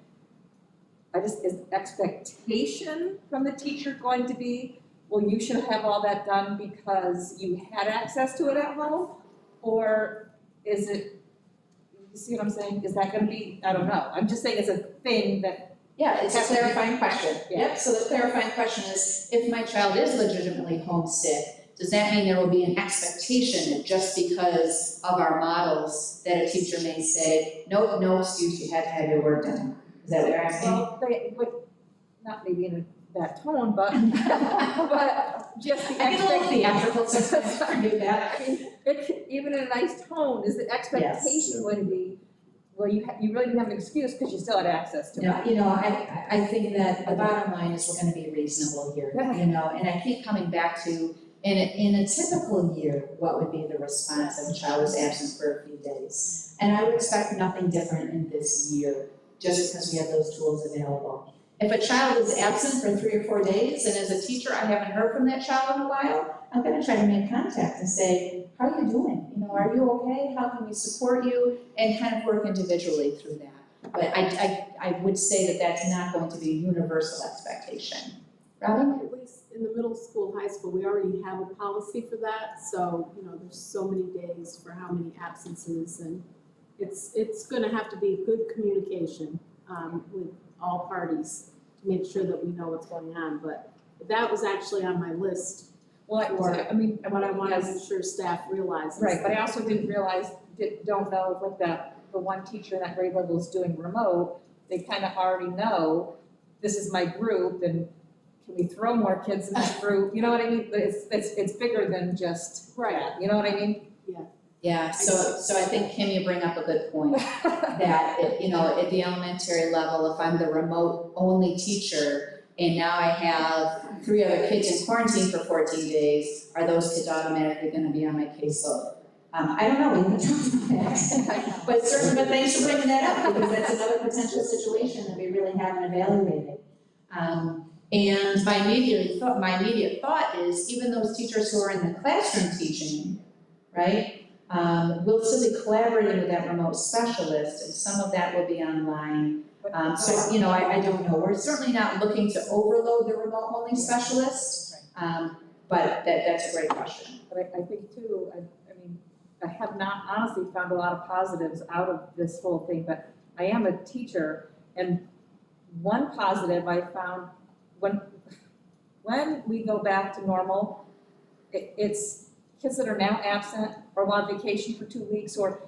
is expectation from the teacher going to be, well, you should have all that done because you had access to it at home? Or is it, you see what I'm saying? Is that gonna be, I don't know. I'm just saying it's a thing that, Yeah, it's a clarifying question. Yeah. Yep, so the clarifying question is, if my child is legitimately homesick, does that mean there will be an expectation that just because of our models, that a teacher may say, nope, no excuse, you had to have your work done? Is that what you're asking? well, they would, not maybe in that tone, but, but just the I get a little expectation. theatrical sometimes, forgive that. Even in a nice tone, is the expectation going to be, well, you really didn't have an excuse because you still had access to it? No, I think that the bottom line is we're gonna be reasonable here, and I keep coming back to, in a typical year, what would be the response if a child was absent for a few days? And I would expect nothing different in this year, just because we have those tools available. If a child is absent for 3 or 4 days, and as a teacher, I haven't heard from that child in a while, I'm gonna try to make contact and say, how are you doing? Are you okay? How can we support you? And kind of work individually through that. But I would say that that's not going to be a universal expectation. Robin? At least in the middle school, high school, we already have a policy for that, so, there's so many days for how many absences, and it's gonna have to be good communication, with all parties to make sure that we know what's going on, but that was actually on my list. Well, I mean, And what I want to yes. make sure staff realizes. Right, but I also don't know if like the one teacher in that grade level is doing remote, they kind of already know, this is my group, and can we throw more kids in this group? You know what I mean? But it's bigger than just that, you know what I mean? Yeah, so I think, Kim, you bring up a good point, that, at the elementary level, if I'm the remote-only teacher, and now I have 3 other kids in quarantine for 14 days, are those kids automatically gonna be on my caseload? I don't know, we can talk about that. But thanks for bringing that up, because that's another potential situation that we really haven't evaluated. And my immediate thought is, even those teachers who are in the classroom teaching, right? We'll still be collaborating with that remote specialist, and some of that will be online. So, I don't know, we're certainly not looking to overload the remote-only specialist, but that's a great question. But I think too, I mean, I have not honestly found a lot of positives out of this whole thing, but I am a teacher, and one positive I found, when we go back to normal, it's kids that are now absent or on vacation for 2 weeks, or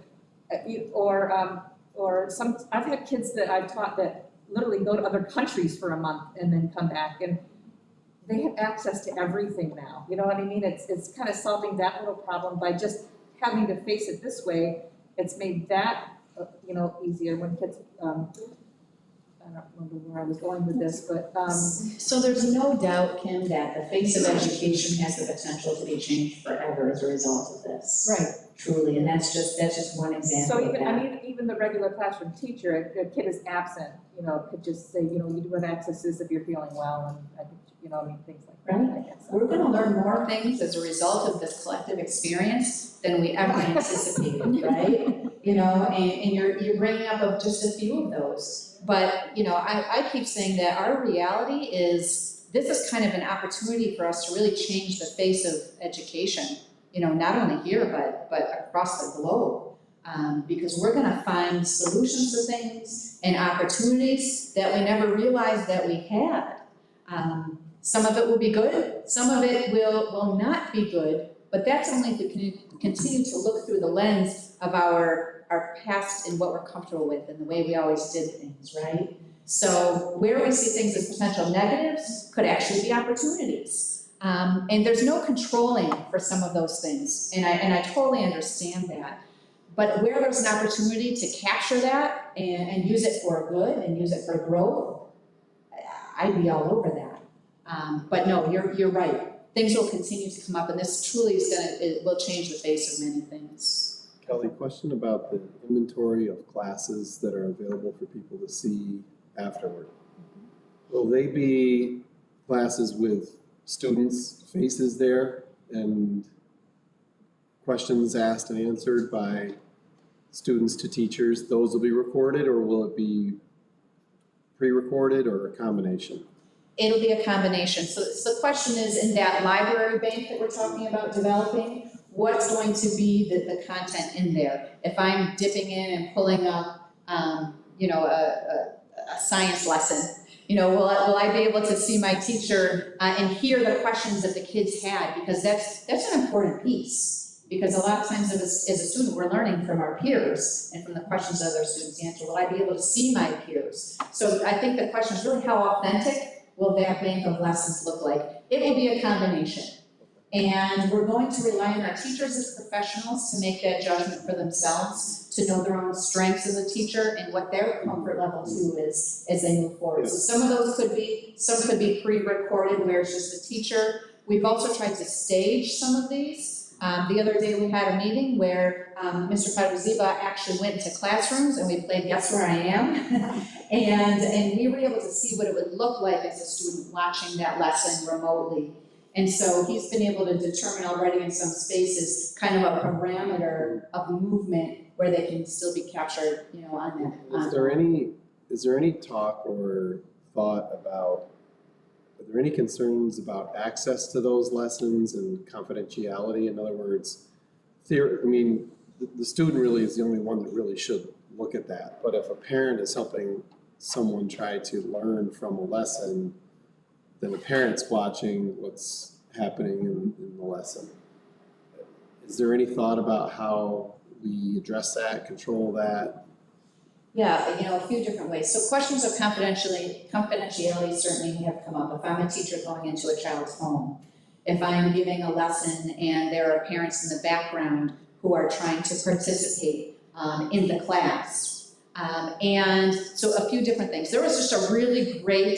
some, I've had kids that I've taught that literally go to other countries for a month and then come back, and they have access to everything now, you know what I mean? It's kind of solving that little problem by just having to face it this way. It's made that, easier when kids, I don't remember where I was going with this, but, So there's no doubt, Kim, that the face of education has the potential to be changed forever as a result of this. right. Truly, and that's just one example So of that. even the regular classroom teacher, if a kid is absent, could just say, you do have accesses if you're feeling well, and things like that, I guess. We're gonna learn more things as a result of this collective experience than we ever anticipated, right? And you're bringing up just a few of those. But, I keep saying that our reality is, this is kind of an opportunity for us to really change the face of education, not only here, but across the globe. Because we're gonna find solutions to things and opportunities that we never realized that we had. Some of it will be good, some of it will not be good, but that's only if we continue to look through the lens of our past and what we're comfortable with and the way we always did things, right? So where we see things as potential negatives could actually be opportunities. And there's no controlling for some of those things, and I totally understand that. But where there's an opportunity to capture that and use it for good and use it for growth, I'd be all over that. But no, you're right. Things will continue to come up, and this truly it will change the face of many things. Kelly, question about the inventory of classes that are available for people to see afterward. Will they be classes with students' faces there and questions asked and answered by students to teachers, those will be recorded, or will it be pre-recorded or a combination? It'll be a combination. So the question is, in that library bank that we're talking about developing, what's going to be the content in there? If I'm dipping in and pulling up, you know, a science lesson, you know, will I be able to see my teacher and hear the questions that the kids had? Because that's an important piece. Because a lot of times as a student, we're learning from our peers and from the questions other students answer. Will I be able to see my peers? So I think the question is really, how authentic will that bank of lessons look like? It will be a combination. And we're going to rely on our teachers as professionals to make that judgment for themselves, to know their own strengths as a teacher and what their comfort level too is as they move forward. So some of those could be, some could be pre-recorded where it's just the teacher. We've also tried to stage some of these. The other day we had a meeting where Mr. Padre-Ziba actually went into classrooms and we played Guess Where I Am. and we were able to see what it would look like as a student watching that lesson remotely. And so he's been able to determine already in some spaces kind of a parameter of movement where they can still be captured, you know, on that. Is there any talk or thought about, are there any concerns about access to those lessons and confidentiality? In other words, the student really is the only one that really should look at that. But if a parent is helping someone try to learn from a lesson, then the parent's watching what's happening in the lesson. Is there any thought about how we address that, control that? Yeah, you know, a few different ways. So questions of confidentiality certainly have come up. If I'm a teacher going into a child's home, if I'm giving a lesson and there are parents in the background who are trying to participate in the class. And so a few different things. There was just a really great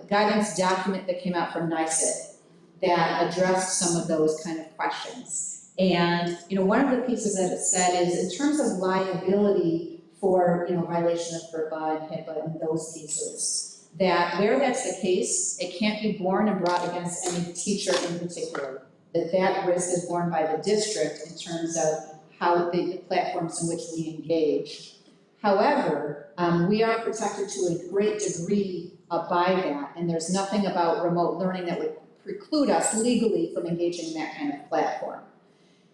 guidance document that came out from NYSET that addressed some of those kind of questions. And, you know, one of the pieces that it said is in terms of liability for, you know, violation of FERPA and HIPAA and those pieces, that where that's the case, it can't be borne and brought against any teacher in particular. That risk is borne by the district in terms of how the platforms in which we engage. However, we are protected to a great degree by that, and there's nothing about remote learning that would preclude us legally from engaging in that kind of platform.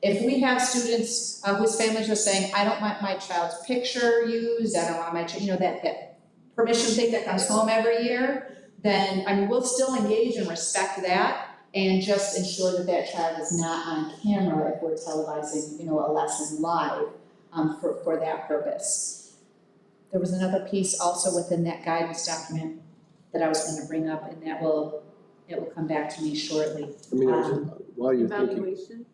If we have students whose families are saying, I don't want my child's picture used, I don't want my, you know, that permission thing that comes home every year, then, I mean, we'll still engage and respect that and just ensure that that child is not on camera if we're televising, you know, a lesson live for that purpose. There was another piece also within that guidance document that I was going to bring up, and it will come back to me shortly. I mean, while you're thinking. Evaluation.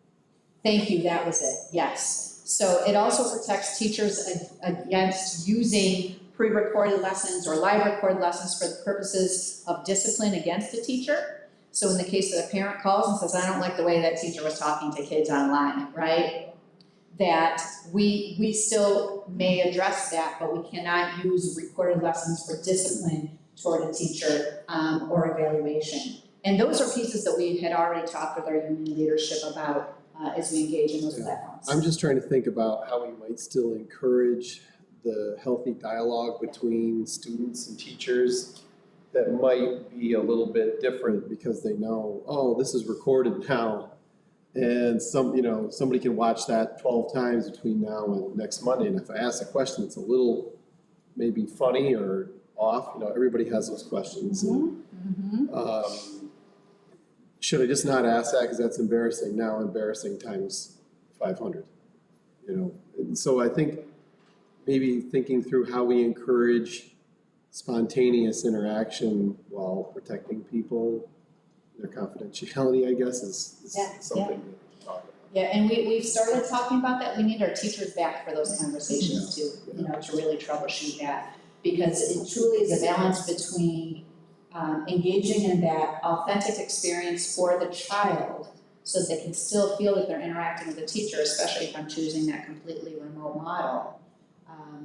Thank you, that was it, yes. So it also protects teachers against using pre-recorded lessons or live recorded lessons for the purposes of discipline against a teacher. So in the case that a parent calls and says, I don't like the way that teacher was talking to kids online, right? That we still may address that, but we cannot use recorded lessons for discipline toward a teacher or evaluation. And those are pieces that we had already talked with our union leadership about as we engage in those platforms. I'm just trying to think about how we might still encourage the healthy dialogue between students and teachers that might be a little bit different because they know, oh, this is recorded now. And somebody can watch that 12 times between now and next Monday. And if I ask a question that's a little maybe funny or off, you know, everybody has those questions. Should I just not ask that because that's embarrassing? Now embarrassing times 500, you know? And so I think maybe thinking through how we encourage spontaneous interaction while protecting people, their confidentiality, I guess, is something to talk about. Yeah, and we've started talking about that. We need our teachers back for those conversations too, you know, to really troubleshoot that. Because it truly is a balance between engaging in that authentic experience for the child so that they can still feel that they're interacting with the teacher, especially if I'm choosing that completely remote model.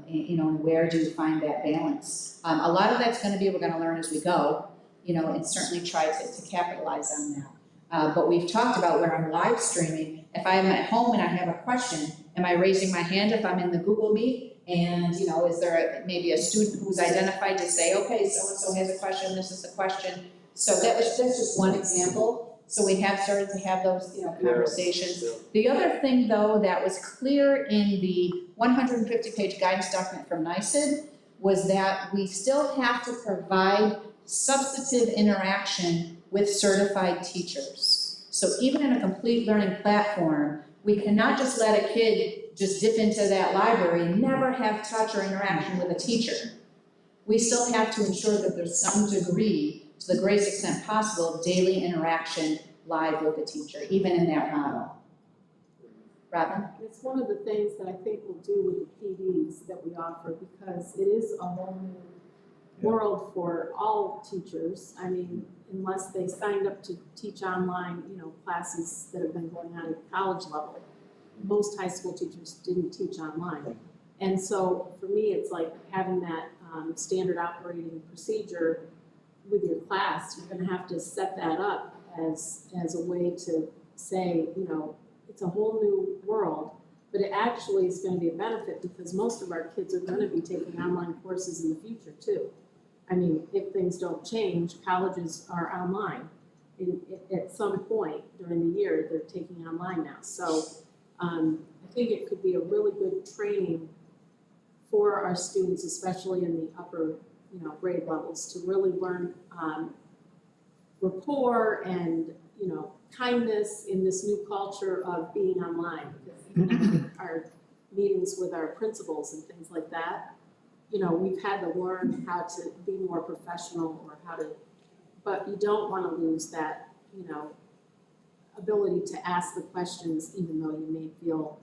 You know, and where do you find that balance? A lot of that's going to be we're going to learn as we go, you know, and certainly try to capitalize on But we've talked about where I'm live streaming, if I'm at home and I have a question, am I raising my hand if I'm in the Google Meet? And, you know, is there maybe a student who's identified to say, okay, so-and-so has a question, this is the question. So that's just one example. So we have started to have those, you know, conversations. Yeah. The other thing, though, that was clear in the 150-page guidance document from NYSED was that we still have to provide substantive interaction with certified teachers. So even in a complete learning platform, we cannot just let a kid just dip into that library and never have touch or interaction with a teacher. We still have to ensure that there's some degree, to the greatest extent possible, of daily interaction live with the teacher, even in that model. Robin? It's one of the things that I think we'll do with the PDs that we offer, because it is a whole new world for all teachers. I mean, unless they signed up to teach online, you know, classes that have been going on at college level. Most high school teachers didn't teach online. And so for me, it's like having that standard operating procedure with your class. You're gonna have to set that up as a way to say, you know, it's a whole new world, but it actually is gonna be a benefit because most of our kids are gonna be taking online courses in the future too. I mean, if things don't change, colleges are online. At some point during the year, they're taking online now. So I think it could be a really good training for our students, especially in the upper, you know, grade levels, to really learn rapport and, you know, kindness in this new culture of being online. Because even our meetings with our principals and things like that, you know, we've had to learn how to be more professional or how to, but you don't want to lose that, you know, ability to ask the questions even though you may feel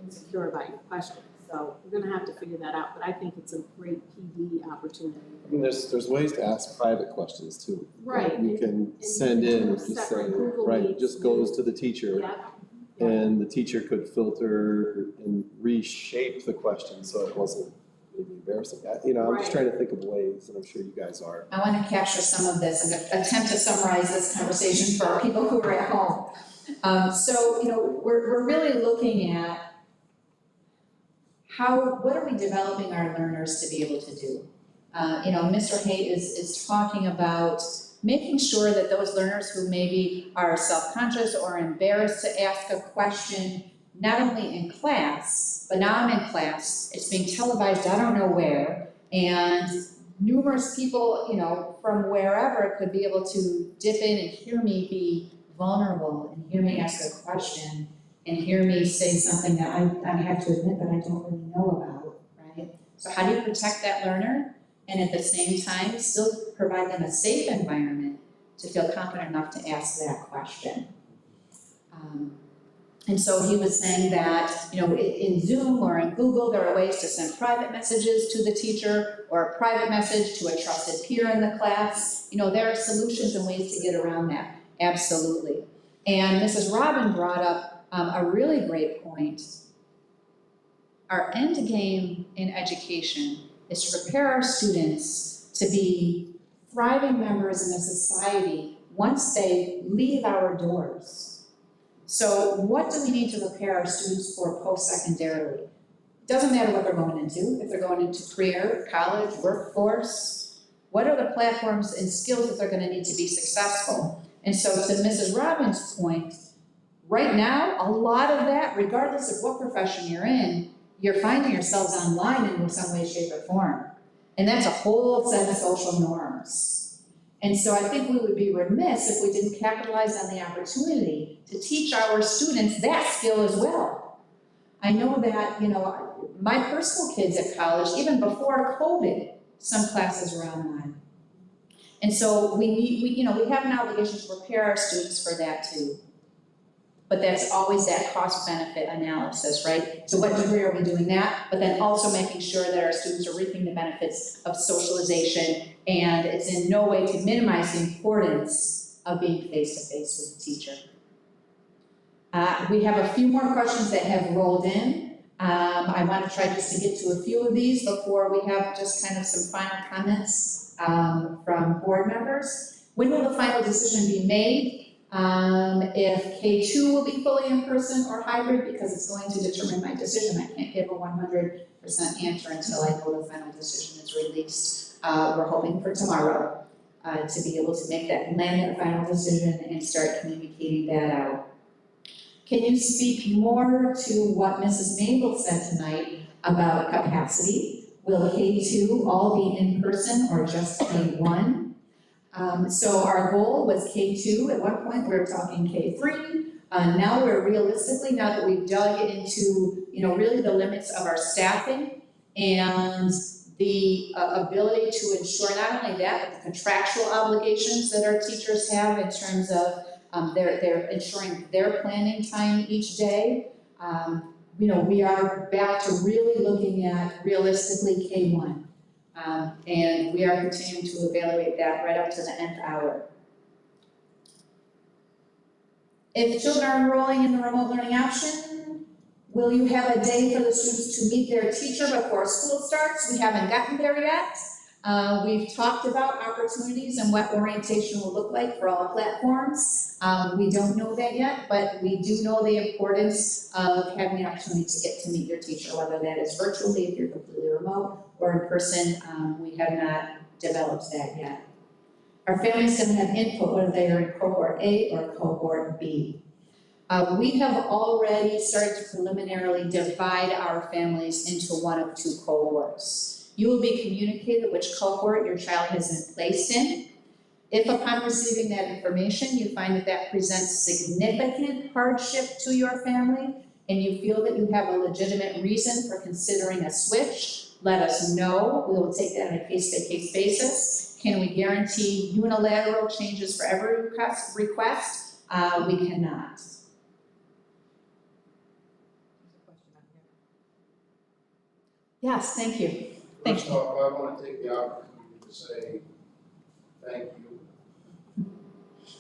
insecure about your question. So we're gonna have to figure that out, but I think it's a great PD opportunity. I mean, there's ways to ask private questions too. Right. You can send in, do just say, separate Google right, Meets. just goes to the teacher. Yeah. And the teacher could filter and reshape the question so it wasn't maybe embarrassing. You know, I'm just Right. trying to think of ways, and I'm sure you guys are. I want to capture some of this and attempt to summarize this conversation for our people who are at home. So, you know, we're really looking at what are we developing our learners to be able to do? You know, Mr. Hay is talking about making sure that those learners who maybe are self-conscious or embarrassed to ask a question, not only in class, but now I'm in class, it's being televised, I don't know where, and numerous people, you know, from wherever could be able to dip in and hear me be vulnerable and hear me ask a question and hear me say something that I have to admit that I don't really know about, right? So how do you protect that learner and at the same time still provide them a safe environment to feel confident enough to ask that question? And so he was saying that, you know, in Zoom or in Google, there are ways to send private messages to the teacher or a private message to a trusted peer in the class. You know, there are solutions and ways to get around that, absolutely. And Mrs. Robin brought up a really great point. Our end game in education is to prepare our students to be thriving members in a society once they leave our doors. So what do we need to prepare our students for post-secondarily? It doesn't matter what they're going into, if they're going into career, college, workforce, what are the platforms and skills that they're going to need to be successful? And so to Mrs. Robbins' point, right now, a lot of that, regardless of what profession you're in, you're finding yourselves online in some way, shape, or form. And that's a whole set of social norms. And so I think we would be remiss if we didn't capitalize on the opportunity to teach our students that skill as well. I know that, you know, my personal kids at college, even before COVID, some classes were online. And so we have an obligation to prepare our students for that too. But that's always that cost-benefit analysis, right? To what degree are we doing that? But then also making sure that our students are reaping the benefits of socialization, and it's in no way to minimize the importance of being face-to-face with the teacher. We have a few more questions that have rolled in. I want to try just to get to a few of these before we have just kind of some final comments from board members. When will the final decision be made? If K2 will be fully in person or hybrid, because it's going to determine my decision. I can't give a 100% answer until I know the final decision is released. We're hoping for tomorrow to be able to make that, land that final decision and start communicating that out. Can you speak more to what Mrs. Mabel said tonight about capacity? Will K2 all be in person or just K1? So our goal was K2, at one point we were talking K3. Now we're realistically, now that we've dug into, really the limits of our staffing and the ability to ensure not only that, but the contractual obligations that our teachers have in terms of they're ensuring their planning time each day. We are back to really looking at realistically K1. And we are continuing to evaluate that right up to the nth hour. If children are enrolling in the remote learning option, will you have a day for the students to meet their teacher before school starts? We haven't gotten there yet. We've talked about opportunities and what orientation will look like for all platforms. We don't know that yet, but we do know the importance of having the opportunity to get to meet your teacher, whether that is virtually if you're completely remote or in person. We have not developed that yet. Our families can have input whether they are in cohort A or cohort B. We have already started to preliminarily divide our families into one of two cohorts. You will be communicated which cohort your child has been placed in. If upon receiving that information, you find that that presents significant hardship to your family, and you feel that you have a legitimate reason for considering a switch, let us know. We will take that on a case-by-case basis. Can we guarantee unilateral changes for every request? We cannot. Yes, thank you. First off, I want to take the opportunity to say thank you.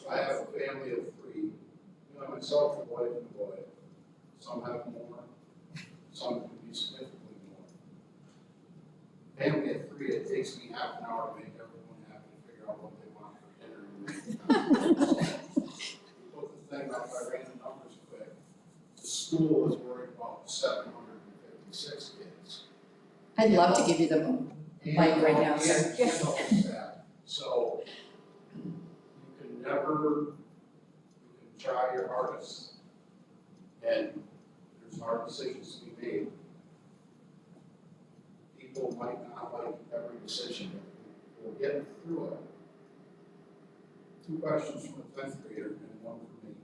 I have a family of 3, myself, a wife, and a boy. Some have more, some can be significantly more. Family of 3, it takes me half an hour to make everyone happy to figure out what they want for dinner. Put the thing up, I ran the numbers quick. The school is worried about 756 kids. I'd love to give you the mic right now, sir. So you can try your hardest, and there's hard decisions to be made. People might not like every decision, but we'll get through it. 2 questions from a 10th grader and 1 for me. Do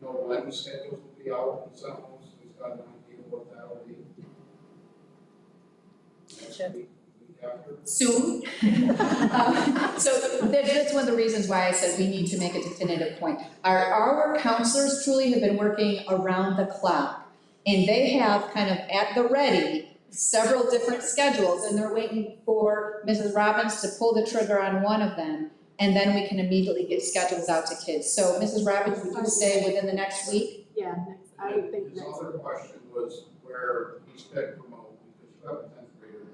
you know when the schedules will be out in St. Louis? Who's got an idea what that will be? Next week, week after? Soon. So that's one of the reasons why I said we need to make a definitive point. Our counselors truly have been working around the clock, and they have kind of at the ready several different schedules, and they're waiting for Mrs. Robbins to pull the trigger on one of them, and then we can immediately get schedules out to kids. So Mrs. Robbins, would you say within the next week? Yeah, I would think His next. other question was where he's picked remote, because you have a 10th grader that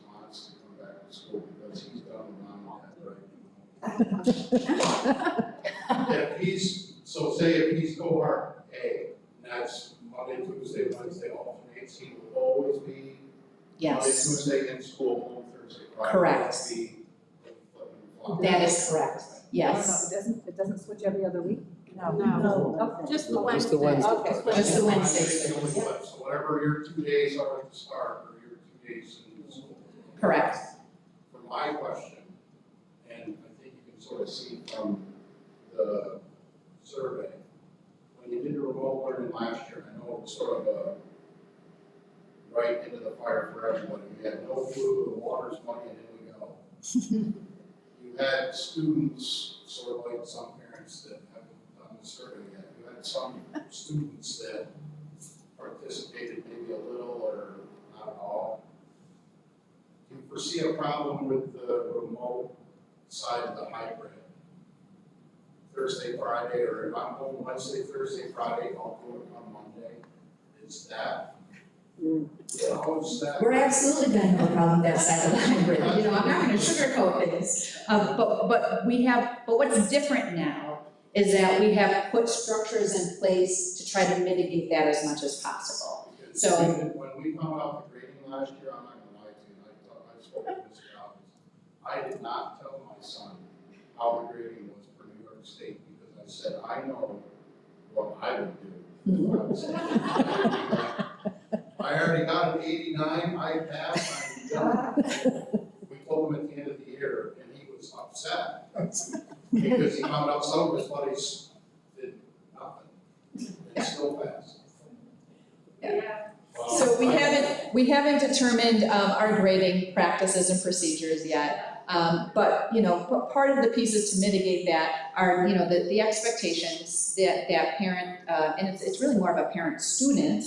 wants to come back to school because he's done mom and dad right. Say if he's cohort A, and that's Monday, Tuesday, Wednesday alternates, he will always be Yes. Monday, Tuesday in school, home Thursday, Friday. Correct. That is correct, yes. It doesn't switch every other week? No, just the Wednesday. Just the Wednesday. Okay. Just the Wednesday. Wednesday only flip, so whatever your 2 days are at the start, or your 2 days in school. Correct. For my question, and I think you can sort of see from the survey, when you did the remote learning last year, I know it was sort of a right into the fire for everybody. We had no clue, the water's muddy, and in we go. You had students, sort of like some parents that haven't done the survey yet, you had some students that participated maybe a little or not at all. Do you foresee a problem with the remote side of the hybrid? Thursday, Friday, or if I'm home Wednesday, Thursday, Friday, I'll do it on Monday. Is that? How is that? We're absolutely going to have a problem with that side of the hybrid. I'm not going to sugarcoat this. But what's different now is that we have put structures in place to try to mitigate that as much as possible. So- When we found out the grading last year, I'm not gonna lie to you, I spoke to Mr. Alves. I did not tell my son how the grading was for New York State, because I said, I know what I would do. What I would say. I already got an 89, I passed, I'm done. We told him at the end of the year, and he was upset, because he found out some of his buddies did nothing, and still passed. Yeah. So we haven't determined our grading practices and procedures yet. But, you know, part of the pieces to mitigate that are, you know, the expectations that parent, and it's really more of a parent-student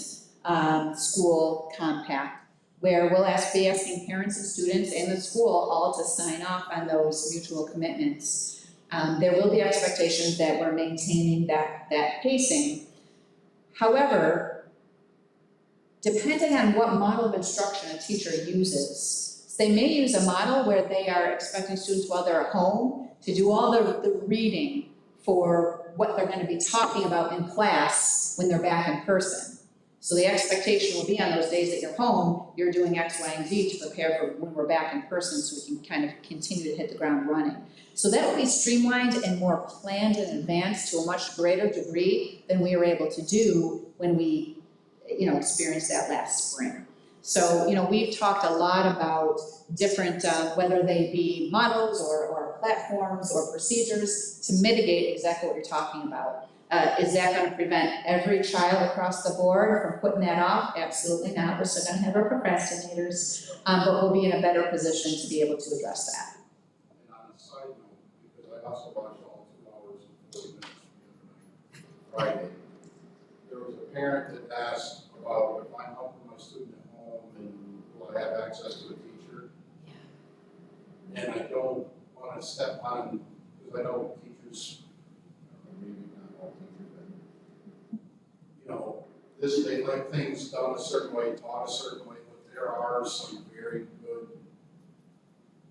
school compact, where we'll be asking parents and students and the school all to sign off on those mutual commitments. There will be expectations that we're maintaining that pacing. However, depending on what model of instruction a teacher uses, they may use a model where they are expecting students while they're at home to do all the reading for what they're going to be talking about in class when they're back in person. So the expectation will be on those days that you're home, you're doing X, Y, and Z to prepare for when we're back in person so we can kind of continue to hit the ground running. So that will be streamlined and more planned in advance to a much greater degree than we were able to do when we, you know, experienced that last spring. So, you know, we've talked a lot about different, whether they be models or platforms or procedures to mitigate exactly what you're talking about. Is that going to prevent every child across the board from putting that off? Absolutely not. We're still going to have our procrastinators, but we'll be in a better position to be able to address that. And on a side note, because I also watched all 2 hours and 40 minutes the other night, Friday, there was a parent that asked about if I'm helping my student at home and will I have access to a teacher? And I don't want to step on, because I know teachers, maybe not all teachers, but, you know, they like things done a certain way, taught a certain way, but there are some very good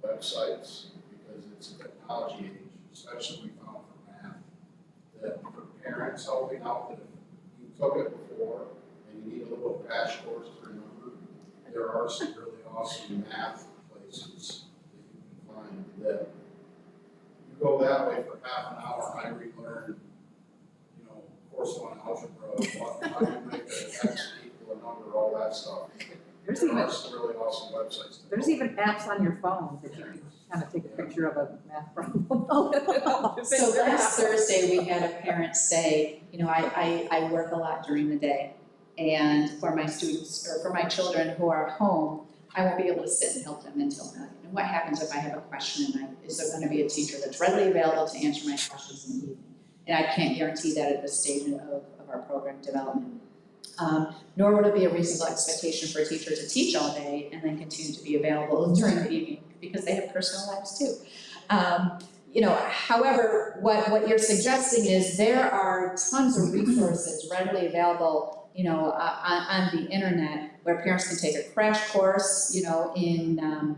websites, because it's a technology age, especially we found for math, that for parents helping out, that if you took it before and you need a little crash course to remember, there are some really awesome math places that you can find that you go that way for half an hour, I relearn, you know, course 1 algebra, how you make an x equal a number, all that stuff. There's There even, are some really awesome websites. there's even apps on your phone that you can kind of take a picture of a math problem. So last Thursday, we had a parent say, you know, I work a lot during the day, and for my students, or for my children who are home, I won't be able to sit and help them until 9. And what happens if I have a question at night? Is there going to be a teacher that's readily available to answer my questions in the evening? And I can't guarantee that at this stage of our program development. Nor would it be a reasonable expectation for a teacher to teach all day and then continue to be available during the evening, because they have personal lives too. You know, however, what you're suggesting is there are tons of resources readily available, you know, on the internet where parents can take a crash course, you know, in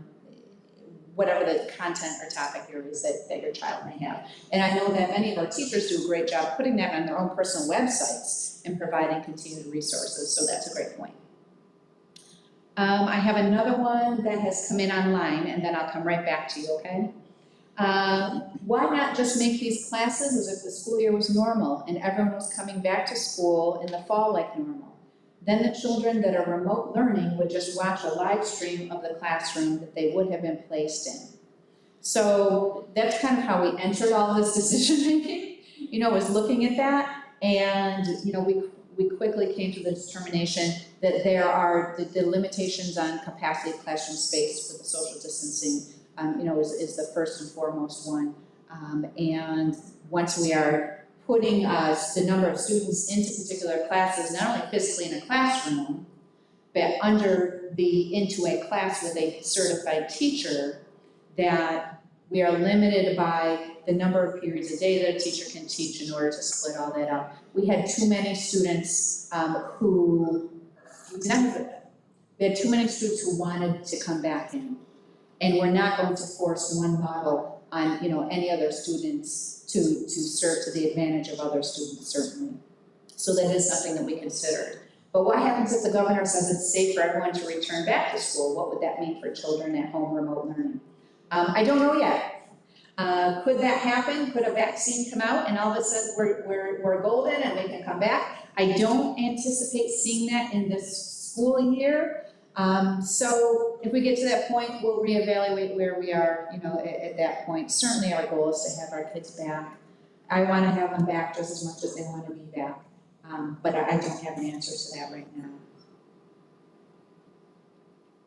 whatever the content or topic areas that your child may have. And I know that many of our teachers do a great job putting that on their own personal websites and providing continued resources, so that's a great point. I have another one that has come in online, and then I'll come right back to you, okay? Why not just make these classes as if the school year was normal and everyone was coming back to school in the fall like normal? Then the children that are remote learning would just watch a live stream of the classroom that they would have been placed in. So that's kind of how we entered all of this decision making, you know, was looking at that. And, you know, we quickly came to the determination that there are the limitations on capacity of classroom space for the social distancing, you know, is the first and foremost one. And once we are putting the number of students into particular classes, not only physically in a classroom, but into a class with a certified teacher, that we are limited by the number of periods a day that a teacher can teach in order to split all that up. We had too many students who wanted to come back in. And we're not going to force one model on, any other students to serve to the advantage of other students, certainly. So that is something that we considered. But what happens if the governor says it's safe for everyone to return back to school? What would that mean for children at home remote learning? I don't know yet. Could that happen? Could a vaccine come out and all of a sudden we're golden and we can come back? I don't anticipate seeing that in this school year. So if we get to that point, we'll reevaluate where we are, at that point. Certainly our goal is to have our kids back. I want to have them back just as much as they want to be back. But I don't have an answer to that right now.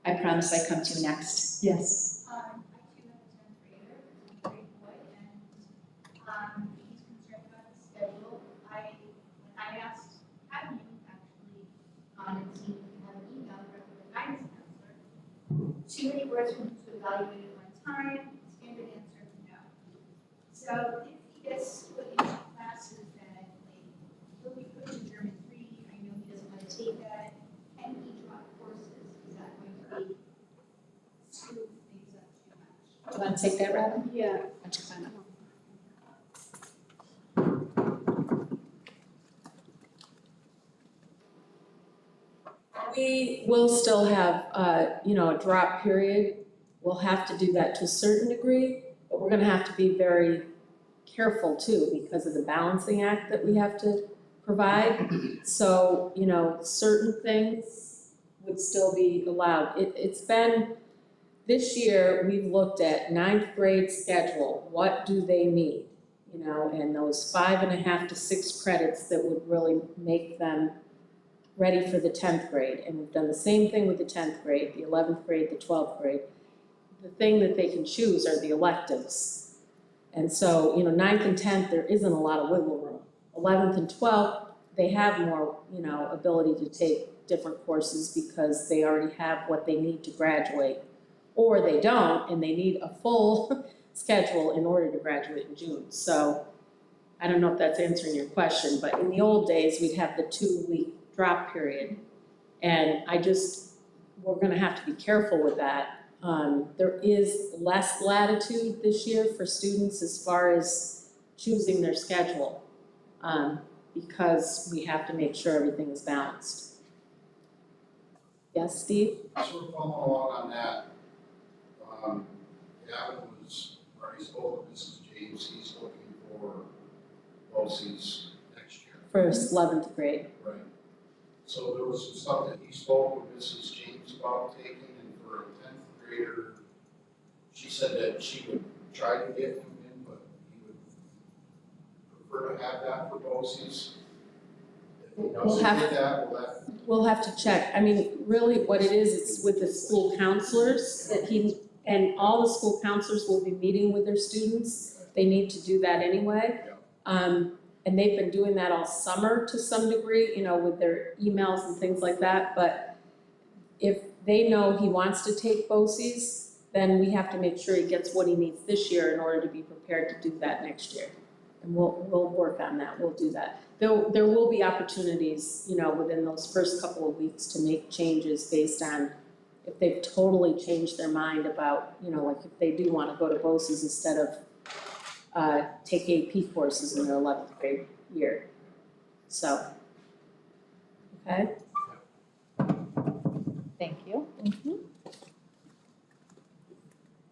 I promise I come to you next. Yes. I do have a 10th grader, a great boy, and he's concerned about the schedule. I asked Adam actually on it, see if he had an email from the guidance counselor. Too many words for him to evaluate at one time, standard answer, no. So if he gets split into classes that he'll be put in German 3, I know he doesn't want to take that, and he drop courses, is that going to be screw things up too much? Do you want to take that, Robin? Yeah. Why don't you climb up? We will still have, a drop period. We'll have to do that to a certain degree, but we're gonna have to be very careful too because of the balancing act that we have to provide. So, certain things would still be allowed. It's been, this year, we've looked at 9th grade schedule. What do they need? And those 5.5 to 6 credits that would really make them ready for the 10th grade. And we've done the same thing with the 10th grade, the 11th grade, the 12th grade. The thing that they can choose are the electives. And so, 9th and 10th, there isn't a lot of wiggle room. 11th and 12th, they have more, ability to take different courses because they already have what they need to graduate. Or they don't, and they need a full schedule in order to graduate in June. So I don't know if that's answering your question, but in the old days, we'd have the 2-week drop period. And we're gonna have to be careful with that. There is less latitude this year for students as far as choosing their schedule, because we have to make sure everything is balanced. Yes, Steve? Sort of following along on that, Gavin was already spoke with Mrs. James, he's looking for BOCES next year. For 11th grade. Right. So there was some stuff that he spoke with Mrs. James about taking, and for a 10th grader, she said that she would try to get him in, but he would prefer to have that for BOCES. If he doesn't get that, will that? We'll have to check. I mean, really what it is, it's with the school counselors and all the school counselors will be meeting with their students. They need to do that anyway. And they've been doing that all summer to some degree, with their emails and things like that. But if they know he wants to take BOCES, then we have to make sure he gets what he needs this year in order to be prepared to do that next year. And we'll work on that, we'll do that. There will be opportunities, within those first couple of weeks to make changes based on if they've totally changed their mind about, like if they do want to go to BOCES instead of take AP courses in their 11th grade year. So, okay? Thank you.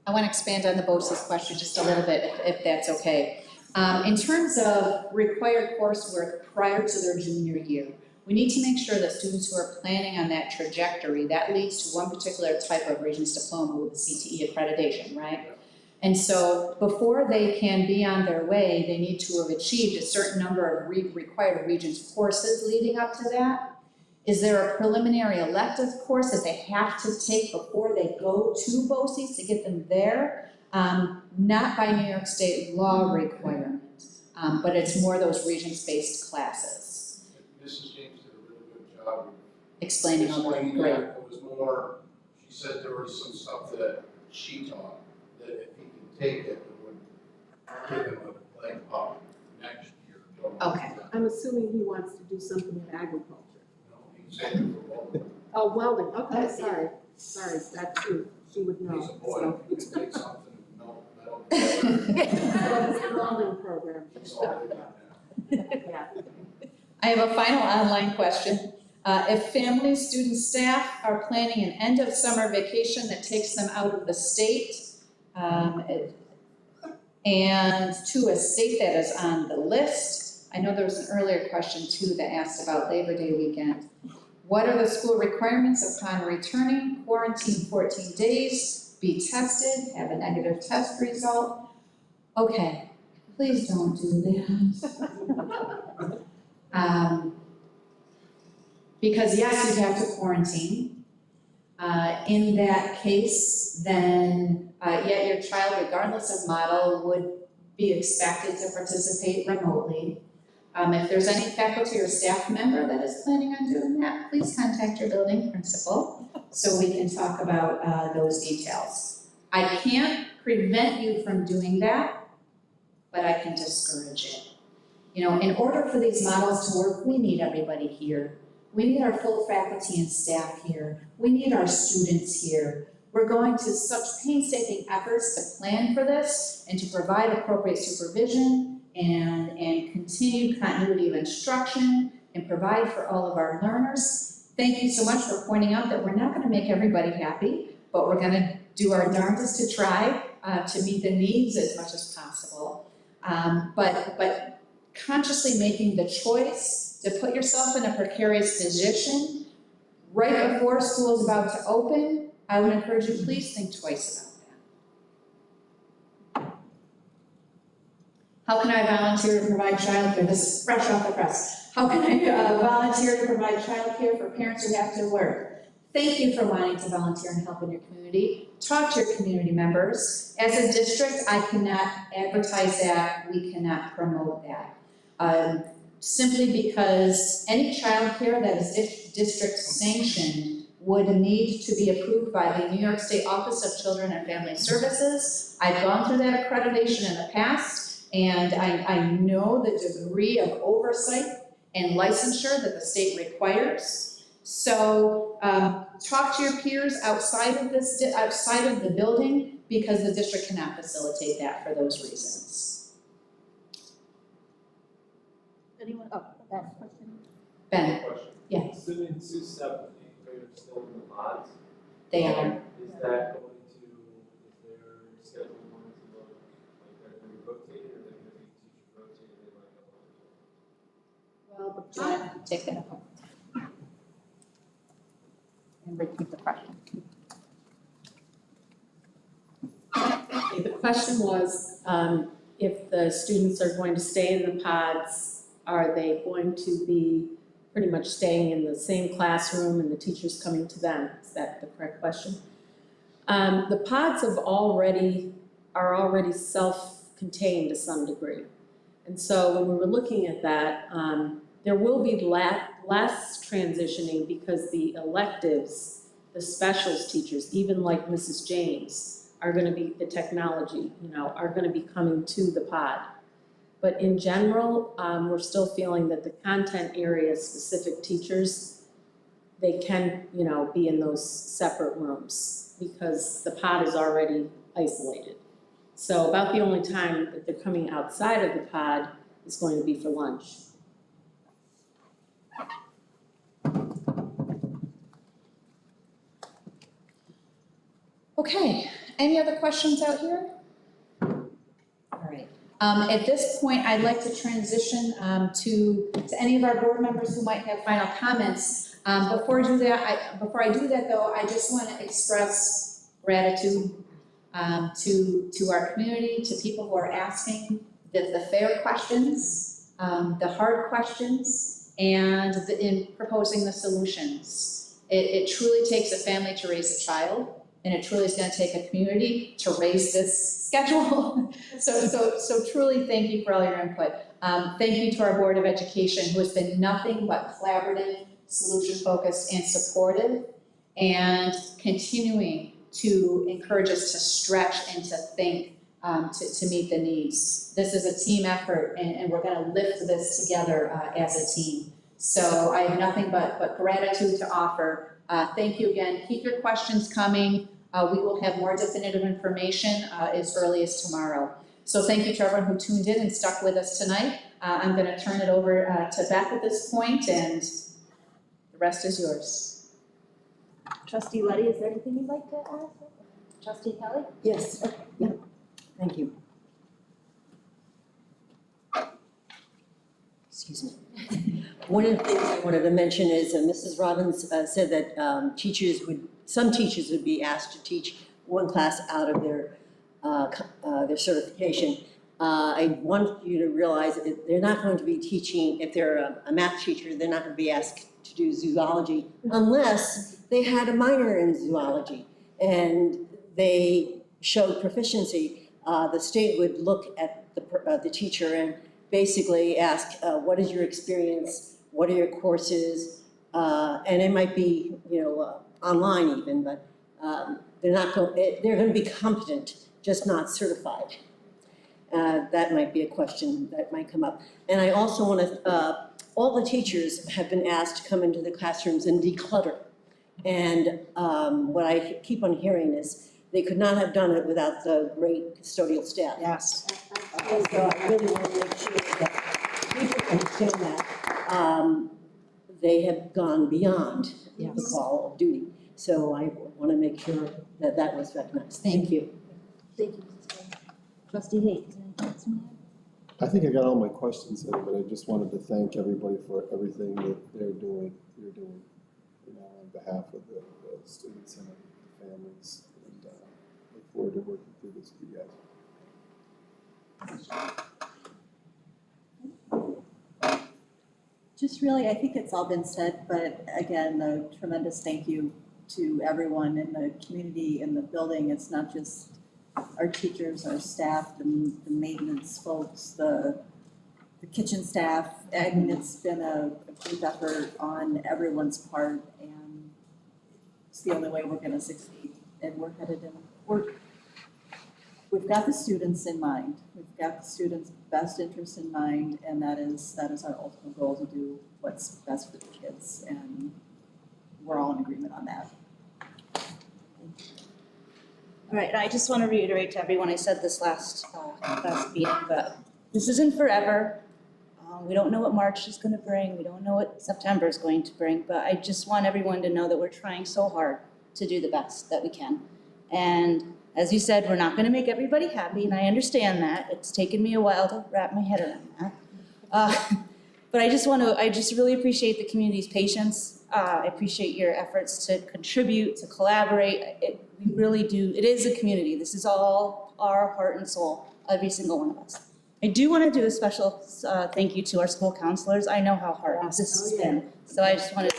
I want to expand on the BOCES question just a little bit, if that's okay. In terms of required coursework prior to their junior year, we need to make sure that students who are planning on that trajectory, that leads to one particular type of Regents diploma with the CTE accreditation, right? And so before they can be on their way, they need to have achieved a certain number of required Regents courses leading up to that. Is there a preliminary elective course that they have to take before they go to BOCES to get them there? Not by New York State law requirement, but it's more those Regents-based classes. Mrs. James did a really good job of Explaining all that, explaining great. that. It was more, she said there was some stuff that she taught, that if he could take it, it would give him a leg up next year. Okay. I'm assuming he wants to do something in agriculture. No, he's saying for both. Oh, welding, okay, sorry, that too, she would know. He's a boy, he can take something, metal Longer program. That's all they got now. I have a final online question. If families, students, staff are planning an end of summer vacation that takes them out of the state, and to a state that is on the list, I know there was an earlier question too that asked about Labor Day weekend. What are the school requirements upon returning? Quarantine 14 days, be tested, have a negative test result. Okay, please don't do that. Because yes, you'd have to quarantine. In that case, then yet your child, regardless of model, would be expected to participate remotely. If there's any faculty or staff member that is planning on doing that, please contact your building principal so we can talk about those details. I can't prevent you from doing that, but I can discourage it. You know, in order for these models to work, we need everybody here. We need our full faculty and staff here. We need our students here. We're going to such painstaking efforts to plan for this and to provide appropriate supervision and continued continuity of instruction and provide for all of our learners. Thank you so much for pointing out that we're not going to make everybody happy, but we're going to do our darndest to try to meet the needs as much as possible. But consciously making the choice to put yourself in a precarious position right before school is about to open, I would encourage you, please think twice about that. How can I volunteer to provide childcare? This is fresh off the press. How can I volunteer to provide childcare for parents who have to work? Thank you for wanting to volunteer and help in your community. Talk to your community members. As a district, I cannot advertise that. We cannot promote that. Simply because any childcare that is district sanctioned would need to be approved by the New York State Office of Children and Family Services. I've gone through that accreditation in the past, and I know the degree of oversight and licensure that the state requires. So talk to your peers outside of the building, because the district cannot facilitate that for those reasons. Anyone, that question? Ben, Question. yeah. Assuming 2, 7, and 8 grade are still in the pods, they are. is that going to, is their schedule going to look like they're going to be rotated, or they're going to be teachers rotated, they might go? Well, take that up. And repeat the question. The question was, if the students are going to stay in the pods, are they going to be pretty much staying in the same classroom and the teachers coming to them? Is that the correct question? The pods are already self-contained to some degree. And so when we were looking at that, there will be less transitioning because the electives, the specials teachers, even like Mrs. James, are going to be the technology, are going to be coming to the pod. But in general, we're still feeling that the content area specific teachers, they can, be in those separate rooms because the pod is already isolated. So about the only time that they're coming outside of the pod is going to be for lunch. Okay, any other questions out here? All right. At this point, I'd like to transition to any of our board members who might have final comments. Before I do that though, I just want to express gratitude to our community, to people who are asking the fair questions, the hard questions, and in proposing the solutions. It truly takes a family to raise a child. And it truly is going to take a community to raise this schedule. So truly thank you for all your input. Thank you to our Board of Education, who has been nothing but collaborative, solution-focused, and supportive, and continuing to encourage us to stretch and to think to meet the needs. This is a team effort, and we're going to lift this together as a team. So I have nothing but gratitude to offer. Thank you again. Keep your questions coming. We will have more definitive information as early as tomorrow. So thank you to everyone who tuned in and stuck with us tonight. I'm going to turn it over to Beth at this point, and the rest is yours. Trustee Letty, is there anything you'd like to add? Trustee Kelly? Yes, yeah, thank you. Excuse me. One of the things I wanted to mention is Mrs. Robbins said that some teachers would be asked to teach one class out of their certification. I want you to realize that they're not going to be teaching, if they're a math teacher, they're not going to be asked to do zoology unless they had a minor in zoology and they showed proficiency. The state would look at the teacher and basically ask, what is your experience? What are your courses? And it might be, online even, but they're going to be competent, just not certified. That might be a question that might come up. And I also want to, all the teachers have been asked to come into the classrooms and declutter. And what I keep on hearing is they could not have done it without the great custodial staff. Yes. So I really want to make sure that people understand that they have gone beyond the call of duty. So I want to make sure that that was recognized. Thank you. Thank you, Mrs. Kelly. Trustee Hayes, anything else you want to add? I think I got all my questions in, but I just wanted to thank everybody for everything that you're doing, on behalf of the students and the families. And look forward to working through this with you guys. Just really, I think it's all been said, but again, a tremendous thank you to everyone in the community, in the building. It's not just our teachers, our staff, the maintenance folks, the kitchen staff. I mean, it's been a group effort on everyone's part, and it's the only way we're gonna succeed. And we're headed in, we've got the students in mind. We've got the students' best interest in mind, and that is our ultimate goal, to do what's best for the kids, and we're all in agreement on that. All right, and I just want to reiterate to everyone, I said this last meeting, but this isn't forever. We don't know what March is going to bring. We don't know what September is going to bring, but I just want everyone to know that we're trying so hard to do the best that we can. And as you said, we're not going to make everybody happy, and I understand that. It's taken me a while to wrap my head around that. But I just really appreciate the community's patience. I appreciate your efforts to contribute, to collaborate. We really do. It is a community. This is all our heart and soul, every single one of us. I do want to do a special thank you to our school counselors. I know how hard this has been, so I just wanted to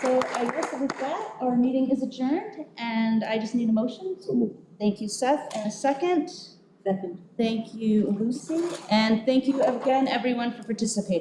so I guess with that, our meeting is adjourned, and I just need a motion. So moved. Thank you, Seth, and a second. Second. Thank you, Lucy, and thank you again, everyone, for participating.